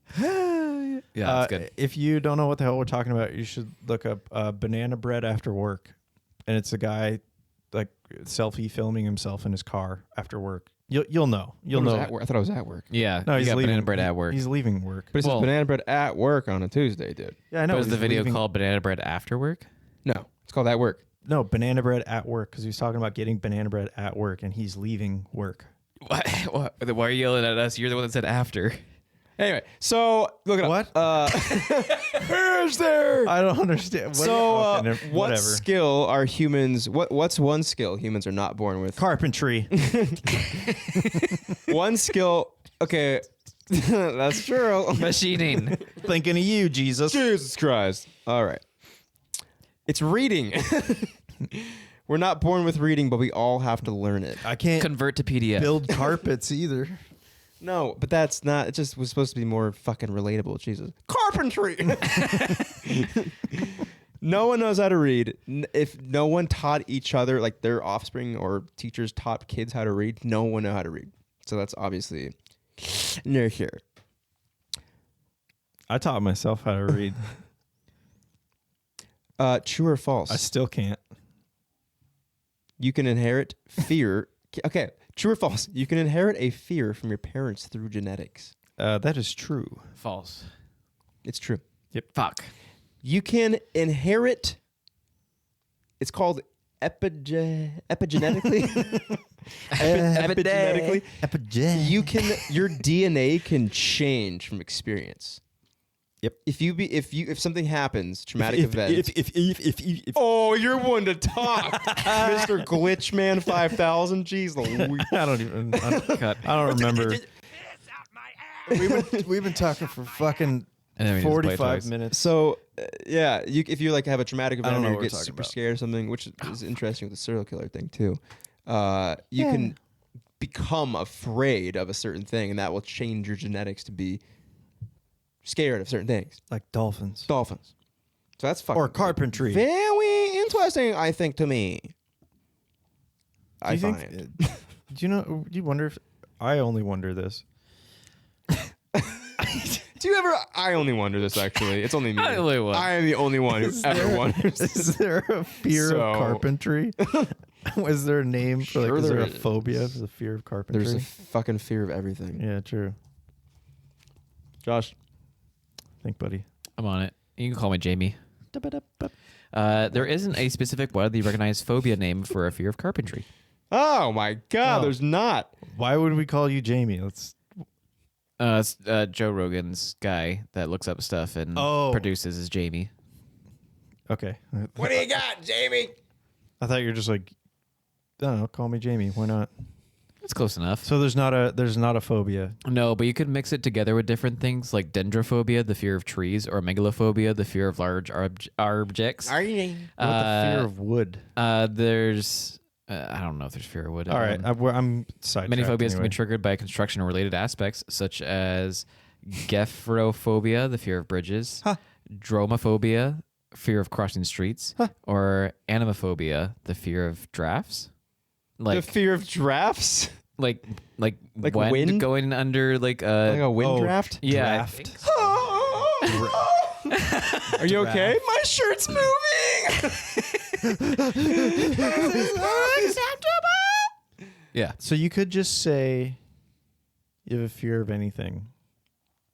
Hell yeah. Yeah, that's good. If you don't know what the hell we're talking about, you should look up banana bread after work. And it's a guy like selfie filming himself in his car after work. You'll know. You'll know. I thought I was at work. Yeah. No, you he's got leaving banana bread at work. He's leaving work. But it says Well- banana bread at work on a Tuesday, dude. Yeah, I know. But is the he's video leaving- called banana bread after work? No, it's called at work. No, banana bread at work because he was talking about getting banana bread at work and he's leaving work. Why are you yelling at us? You're the one that said after. Anyway, so look it What? up. Where's there? I don't understand. What What whatever. skill are humans? What's one skill humans are not born with? Carpentry. One skill. Okay, that's true. Machining. Thinking of you, Jesus. Jesus Christ. All right. It's reading. We're not born with reading, but we all have to learn it. I can't Convert to PDF. build carpets either. No, but that's not. It just was supposed to be more fucking relatable. Jesus. Carpentry. No one knows how to read. If no one taught each other, like their offspring or teachers taught kids how to read, no one know how to read. So that's obviously nurture. I taught myself how to read. True or false? I still can't. You can inherit fear. Okay, true or false? You can inherit a fear from your parents through genetics. That is true. False. It's true. Fuck. You can inherit. It's called epigenetically. Epigenetically. You can. Your DNA can change from experience. Yep. If something happens, traumatic event. If Oh, you're one to talk, Mr. Glitchman 5000. Jeez Louise. I don't even. I don't remember. We've been talking for fucking And then we just play 45 twice. minutes. So yeah, if you like have a traumatic I don't event know or what you we're get talking super about. scared or something, which is interesting with the serial killer thing too. You can become afraid of a certain thing, and that will change your genetics to be scared of certain things. Like dolphins. Dolphins. So that's fucking Or carpentry. very interesting, I think, to me. Do you think? Do you know? Do you wonder if I only wonder this? Do you ever? I only wonder this actually. It's only me. I only wonder. I am the only one who ever wonders. Is there a fear So- of carpentry? Was there a name for Sure is there there a is. phobia of the fear of carpentry? There's a fucking fear of everything. Yeah, true. Josh. Think, buddy. I'm on it. You can call me Jamie. There isn't a specific widely recognized phobia name for a fear of carpentry. Oh my God! Oh. There's not. Why would we call you Jamie? Let's. It's, Joe Rogan's guy that looks up stuff and produces is Jamie. Okay. What do you got, Jamie? I thought you were just like, I don't know, call me Jamie. Why not? It's close enough. So there's not a phobia. No, but you could mix it together with different things like dendrophobia, the fear of trees, or megalophobia, the fear of large objects. What about the fear of wood? There's, I don't know if there's fear of wood. All right, I'm sidetracked. Many phobias can anyway. be triggered by construction or related aspects, such as gephrophobia, the fear of bridges, dromophobia, fear of crossing streets, or anemophobia, the fear of drafts. The fear of drafts? Like Like wind wind? going under like Like a wind Oh, draft? yeah. draft. Are you okay? My shirt's moving. Yeah. So you could just say you have a fear of anything.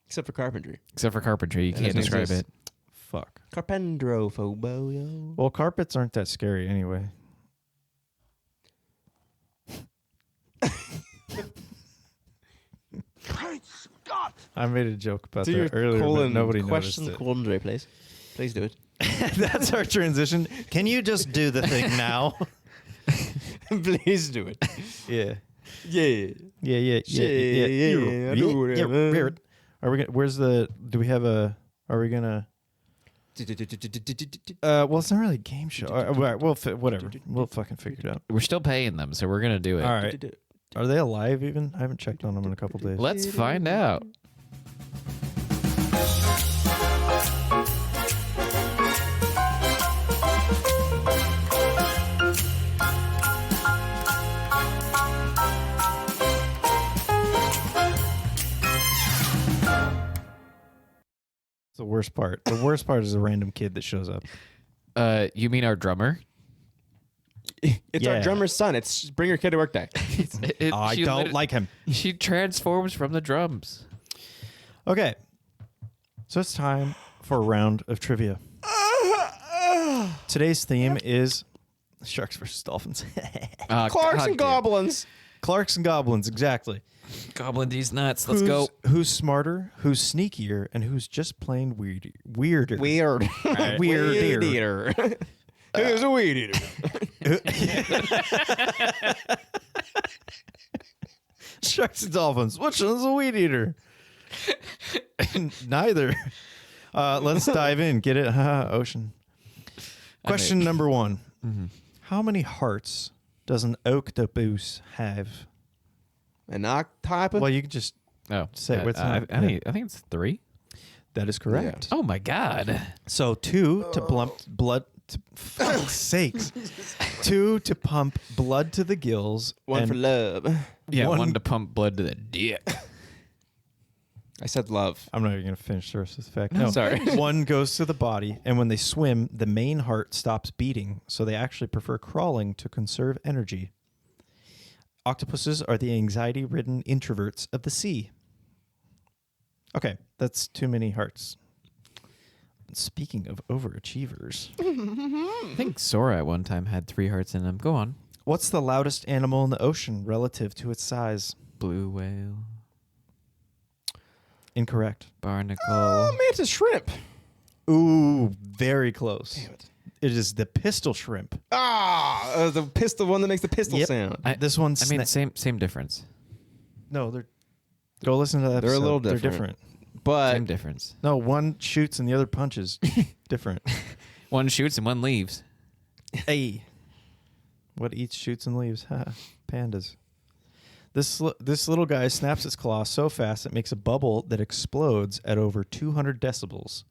Except for carpentry. Except for carpentry, you That can't doesn't describe exist. it. Fuck. Carpendrophobia. Well, carpets aren't that scary anyway. I made a joke about Do your that earlier, but colon nobody question noticed it. quandary, please. Please do it. That's our transition. Can you just do the thing now? Please do it. Yeah. Yeah. Yeah. Yeah, I do whatever. Are we gonna, where's the, do we have a, are we gonna, well, it's not really a game show. All right, whatever. We'll fucking figure it out. We're still paying them, so we're gonna do it. All right. Are they alive even? I haven't checked on them in a couple days. Let's find out. It's the worst part. The worst part is a random kid that shows up. You mean our drummer? It's Yeah. our drummer's son. It's Bring Your Kid to Work Day. I she don't literally- like him. She transforms from the drums. Okay. So it's time for a round of trivia. Today's theme is Sharks versus Dolphins. Clarks and Goblins. Clarks and Goblins, exactly. Goblin these nuts. Let's go. Who's smarter, who's sneakier, and who's just plain weirder? Weirder. Weird. Weirder. eater. Who's a weed eater? Sharks and Dolphins. Which one's a weed eater? Neither. Let's dive in. Get it? Ocean. Question number one. How many hearts does an octopus have? An octopus? Well, you can just Oh, Say what's I, that? I think it's 3. that is correct. Oh my god. So 2 to plump blood. Fuck's sakes. 2 to pump blood to the gills. One and for love. Yeah, One- one to pump blood to the dick. I said love. I'm not even going to finish the rest of the fact. No, Sorry. One goes to the body, and when they swim, the main heart stops beating, so they actually prefer crawling to conserve energy. Octopuses are the anxiety-ridden introverts of the sea. Okay, that's too many hearts. Speaking of overachievers, I think Sora at one time had 3 hearts in him. Go on. what's the loudest animal in the ocean relative to its size? Blue whale, Incorrect. barnacle. Oh, man, it's a shrimp. Ooh, very close. Damn it. It is the pistol shrimp. The pistol one that makes the pistol Yep. sound. This one's I mean, same difference. no, they're go listen to that. They're a episode. little They're different. different. But Same difference. No, one shoots and the other punches. Different. One shoots and one leaves. Hey, what eats, shoots, and leaves? Ha, pandas. This little guy snaps its claw so fast it makes a bubble that explodes at over 200 decibels.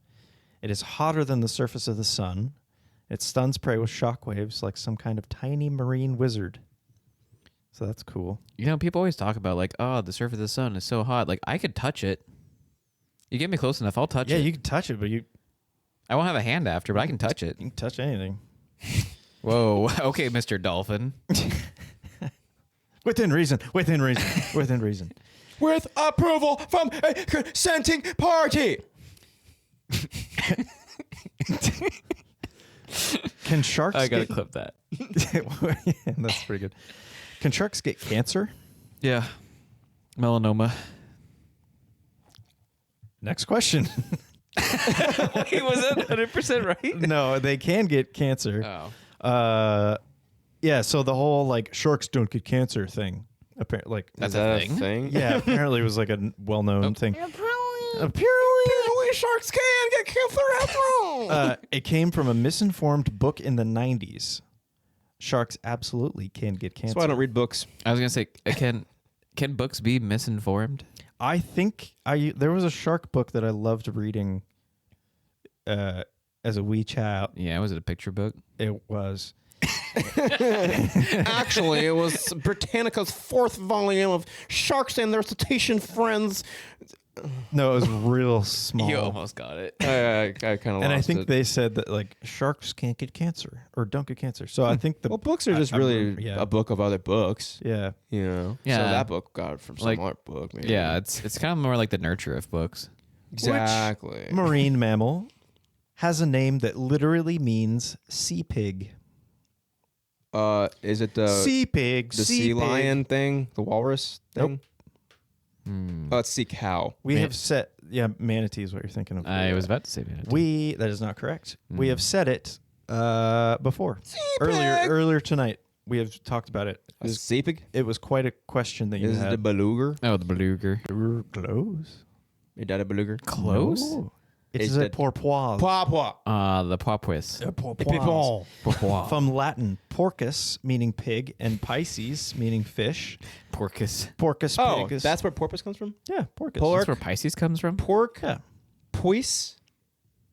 It is hotter than the surface of the sun. It stuns prey with shockwaves like some kind of tiny marine wizard. So that's cool. You know, people always talk about like, oh, the surface of the sun is so hot. Like, I could touch it. You get me close enough, I'll touch Yeah, it. you can touch it, but you I won't have a hand after, but I can touch it. can touch anything. Whoa. Okay, Mr. Dolphin. Within reason. Within reason. Within reason. With approval from a consenting party. Can sharks I gotta get... clip that. Yeah, that's pretty good. Can sharks get cancer? Yeah. Melanoma. Next question. Wait, was that 100% right? No, they can get cancer. Oh. Yeah, so the whole like sharks don't get cancer thing. Apparently, like That's Is that a thing? yeah, apparently it was like a well-known thing. Apparently, sharks can get cancer after all. it came from a misinformed book in the 90s. Sharks absolutely can get cancer. That's why I don't read books. I was gonna say, can books be misinformed? I think there was a shark book that I loved reading as a wee child. Yeah, was it a picture book? It was. Actually, it was Britannica's 4th volume of Sharks and Their Cetacean Friends. No, it was real small. You almost got it. I kind of lost And I think it. they said that like sharks can't get cancer or don't get cancer. So I think the Well, books are just I really remember- yeah. a book of other books. Yeah. You know? Yeah. So that book got it from some Like- other book, maybe. Yeah, it's kind of more like the nurture of books. Exactly. Marine mammal has a name that literally means sea pig. Is it the Sea pig. sea pig. lion thing? The walrus thing? Nope. Oh, it's sea cow. We have set. Yeah, manatee is what you're thinking of. I was about to say that. That is not correct. We have said it before. Earlier tonight. We have talked about it. A sea pig? It was quite a question that you Is it had. a beluga? Oh, the beluga. Close. Is that a beluga? Close? No. It Is is a that- porpoise. Papa. The porpoise. Porpoise. Porpoise. From Latin, porcus, meaning pig, and Pisces, meaning fish. Porcus. Porcus Oh, pig is... that's where porpoise comes from? Yeah, porcus. That's where Pisces comes from? Pork? Yeah. Puis?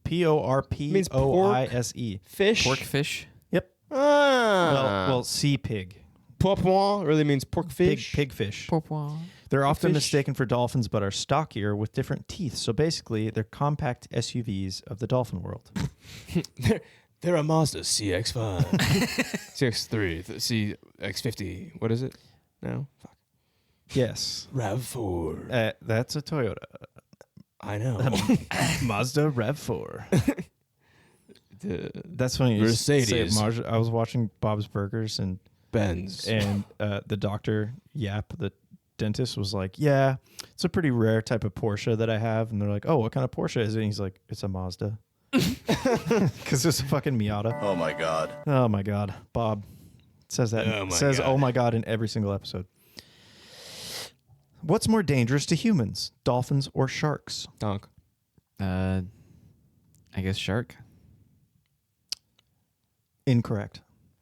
Means Porpise. Fish? Pork fish? Yep. Ah. Well, sea pig. Porpoise really means pork fish. Pigfish. Porpoise. They're often Fish. mistaken for dolphins, but are stockier with different teeth. So basically, they're compact SUVs of the dolphin world. They're a Mazda CX-5. CX-3, CX-50. What is it? No? Fuck. Yes. RAV4. That's a Toyota. I know. Mazda RAV4. That's funny. you say it, Mercedes. I was watching Bob's Burgers and Benz. the doctor the dentist was like, yeah, it's a pretty rare type of Porsche that I have. And they're like, oh, what kind of Porsche is it? And he's like, it's a Mazda. Because it's a fucking Miata. Oh my God. Oh my God. Bob says that. Oh my says, God. oh my God, in every single episode. What's more dangerous to humans, dolphins or sharks? Donk. I guess shark. Incorrect.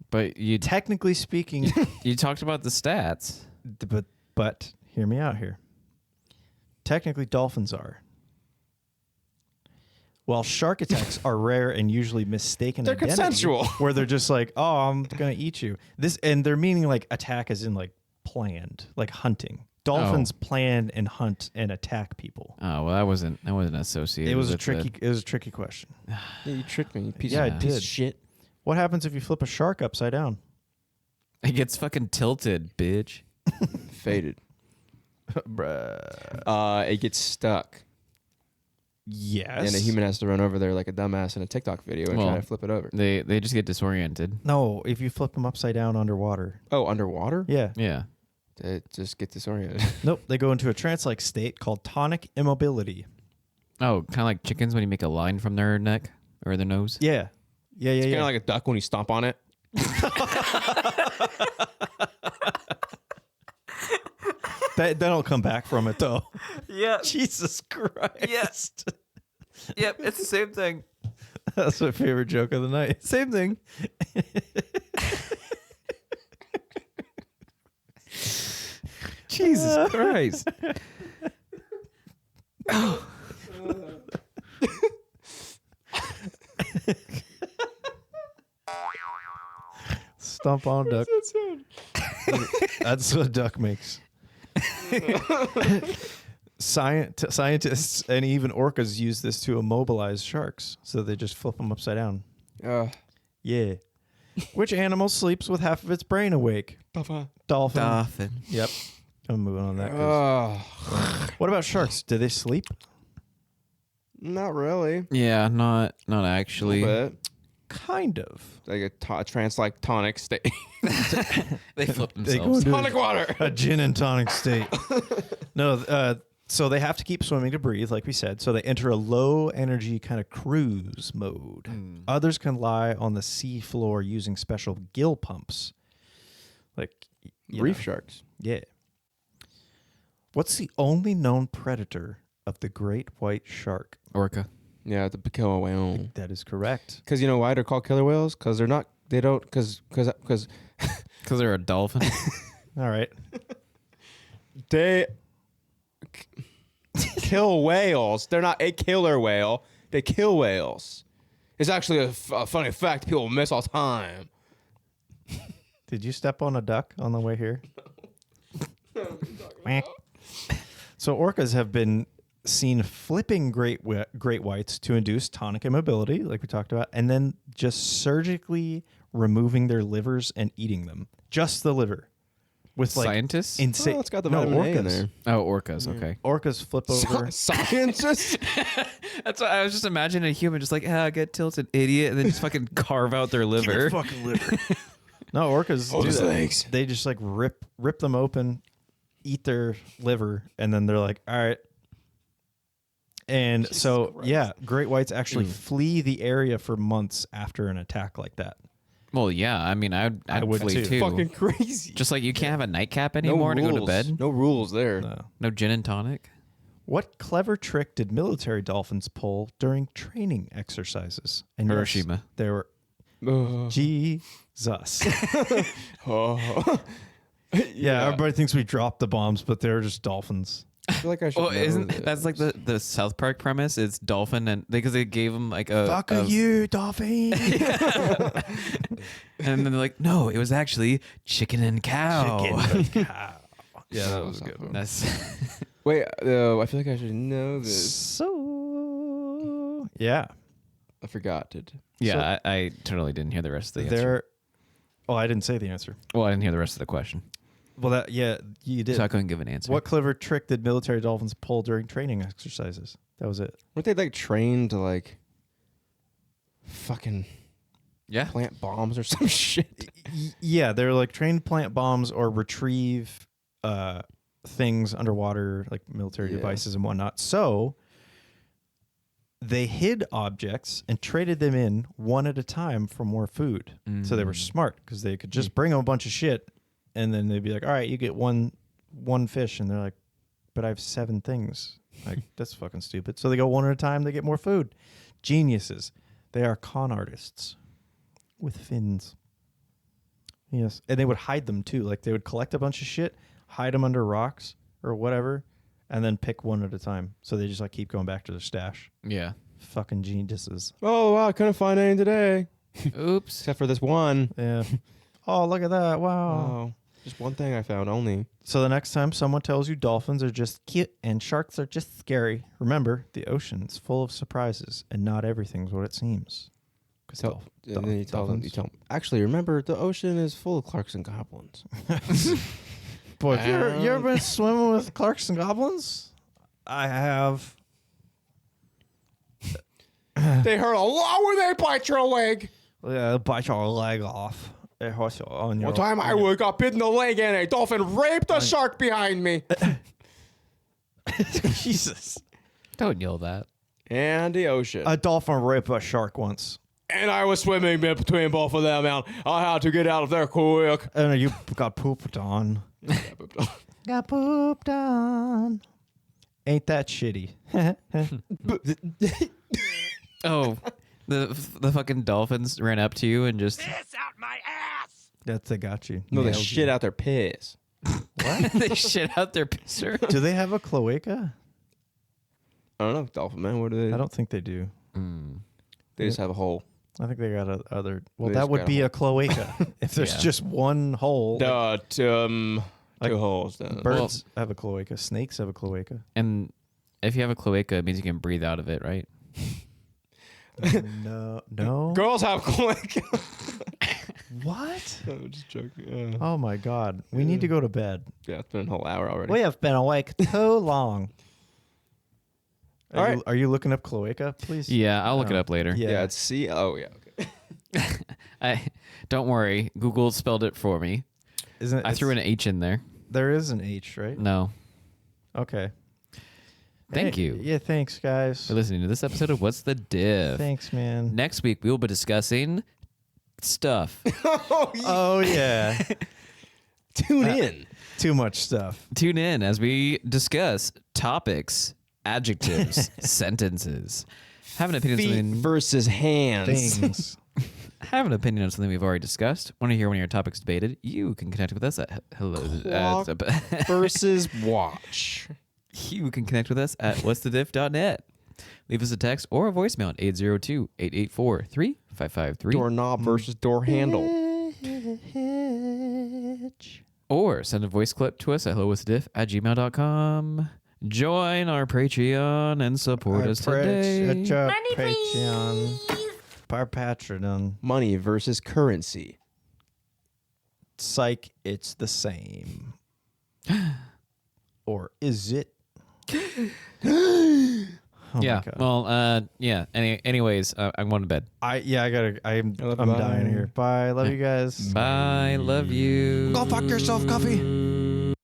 But Technically speaking, you talked about the stats. but hear me out here. Technically, dolphins are. While shark attacks are rare and usually mistaken They're identity, consensual. where they're just like, "Oh, I'm gonna eat you." And they're meaning like attack as in like planned, like hunting. Dolphins plan and hunt and attack people. Oh well, that wasn't associated. It was a with tricky. It was a tricky question. Yeah, you tricked me. You piece Yeah, of, I piece did. of shit. What happens if you flip a shark upside down? It gets fucking tilted, bitch. Faded. Bruh. It gets stuck. Yes. And a human has to run over there like a dumbass in a TikTok video and try Well, to flip it over. They just get disoriented. No, if you flip them upside down underwater. Oh, underwater? Yeah. Yeah. They just get disoriented. Nope. They go into a trance-like state called tonic immobility. Oh, kind of like chickens when you make a line from their neck or their nose. Yeah. Yeah. It's Yeah. kind of like a duck when you stomp on it. That'll come back from it though. Yeah. Jesus Christ. Yes. Yep. It's the same thing. That's my favorite joke of the night. Same thing. Jesus Christ. Stomp on duck. That's what a duck makes. Scientists and even orcas use this to immobilize sharks. So they just flip them upside down. Yeah. Which animal sleeps with half of its brain awake? Dolphin. Dolphin. Yep. I'm moving on that. 'Cause- What about sharks? Do they sleep? Not really. Yeah, not actually. But Kind of. like a trance-like tonic state. They flip They go themselves. into Tonic water. a gin and tonic state. No, so they have to keep swimming to breathe, like we said. So they enter a low energy kind of cruise mode. Others can lie on the sea floor using special gill pumps. Like Reef sharks. Yeah. What's the only known predator of the great white shark? Orca. Yeah, the killer whale. That is correct. Because you know why they're called killer whales? Because they're not. They don't. Because Because they're a dolphin. All right. they kill whales. They're not a killer whale. They kill whales. It's actually a funny fact people miss all the time. Did you step on a duck on the way here? Meh. So orcas have been seen flipping great whites to induce tonic immobility, like we talked about, and then just surgically removing their livers and eating them. Just the liver. With like Scientists? insane. Oh, it's got the vitamin A in there. Oh, orcas. Okay. Orcas flip over. Scientists. That's what I was just imagining a human just like, get tilted, idiot, and then just fucking carve out their liver. Fucking liver. No, orcas do his that. legs. They just like rip them open, eat their liver, and then they're like, all right. And yeah, great whites actually flee the area for months after an attack like that. Well, yeah. I mean, I'd would flee too. too. Fucking crazy. Just like you can't have a nightcap anymore to go to bed. No rules there. No gin and tonic. What clever trick did military dolphins pull during training exercises? And yes, Hiroshima. there were Ugh. Jesus. Oh. Yeah, everybody thinks we dropped the bombs, but they're just dolphins. I feel like I should. Well, know isn't this. that's like the South Park premise? It's dolphin and because they gave him like a Fuck you, dolphin. and then they're like, no, it was actually chicken and cow. Cow. Yeah, that was a good one. That's Wait, I feel like I should know this. So, yeah. I forgot it. yeah. I totally didn't hear the rest of the answer. Oh, I didn't say the answer. Well, I didn't hear the rest of the question, Well, you did. so I couldn't give an answer. What clever trick did military dolphins pull during training exercises? That was it. Weren't they like trained to like fucking Yeah. plant bombs or some shit? Yeah, they're like trained plant bombs or retrieve things underwater, like military Yeah. devices and whatnot. So they hid objects and traded them in one at a time for more food. So they were smart because they could just bring them a bunch of shit, and then they'd be like, "All right, you get one fish," and they're like, "But I have 7 things." Like that's fucking stupid. So they go one at a time. They get more food. Geniuses. They are con artists with fins. Yes, and they would hide them too. Like they would collect a bunch of shit, hide them under rocks or whatever, and then pick one at a time. So they just like keep going back to their stash. Yeah. Fucking geniuses. Oh wow, I couldn't find any today, Oops. except for this one. Yeah. Oh, look at that. Wow. Oh, just one thing I found only. So the next time someone tells you dolphins are just cute and sharks are just scary, remember the ocean's full of surprises and not everything's what it seems. So, and then you tell them. Actually, remember the ocean is full of Clarks and goblins. Boy, you ever been swimming with Clarks and goblins? I have. They hurt a lot when they bite your leg. Yeah, they'll bite your leg off. It hurts you on your. One time I got bitten in the leg and a dolphin raped a shark behind me. Jesus. Don't yell that. And the ocean. A dolphin raped a shark once. And I was swimming between both of them, and I had to get out of there quick. And you got pooped on. Got pooped on. Ain't that shitty? Oh, the fucking dolphins ran up to you and just That's they got you. No, they Nailed shit you. out their piss. they shit out their pisser. Do they have a cloaca? I don't know, dolphin man. What do they? I don't think they do. They just have a hole. I think they got other. Well, They that just would got a be hole. a cloaca if there's Yeah. just one hole. Like, 2 holes. Then. Birds have a cloaca. Snakes have a cloaca. And if you have a cloaca, it means you can breathe out of it, right? No. Girls have cloaca. What? I'm just joking. Oh my God. We need to go to bed. Yeah, it's been a whole hour already. We have been awake too long. All right. Are you looking up cloaca, please? Yeah, I'll look it up later. Yeah. It's C. Oh, yeah. Okay. Don't worry, Google spelled it for me. Isn't I threw an H in there. There is an H, right? No. Okay. Thank Hey, you Yeah, thanks, guys. for listening to this episode of What's the Diff. Thanks, man. Next week, we will be discussing stuff. Oh, yeah. Tune in. Too much stuff. Tune in as we discuss topics, adjectives, sentences. Have an opinion on Feet something. versus hands. Things. Have an opinion on something we've already discussed. Want to hear one of your topics debated? You can connect with us at hello. Clock versus watch. You can connect with us at what'sthediff.net. Leave us a text or a voicemail at 802-884-3553. Doorknob versus door handle. Or send a voice clip to us at hellowiththediff@gmail.com. Join our Patreon and support us today. Money, Patreon. please. Our Patreon. Money versus currency. Psych, it's the same. Or is it? Oh my Yeah. God. Well, yeah. Anyways, I'm going to bed. I'm love you. dying Bye. here. Bye. Love you guys. Bye. Love you. Go fuck yourself, Coffee.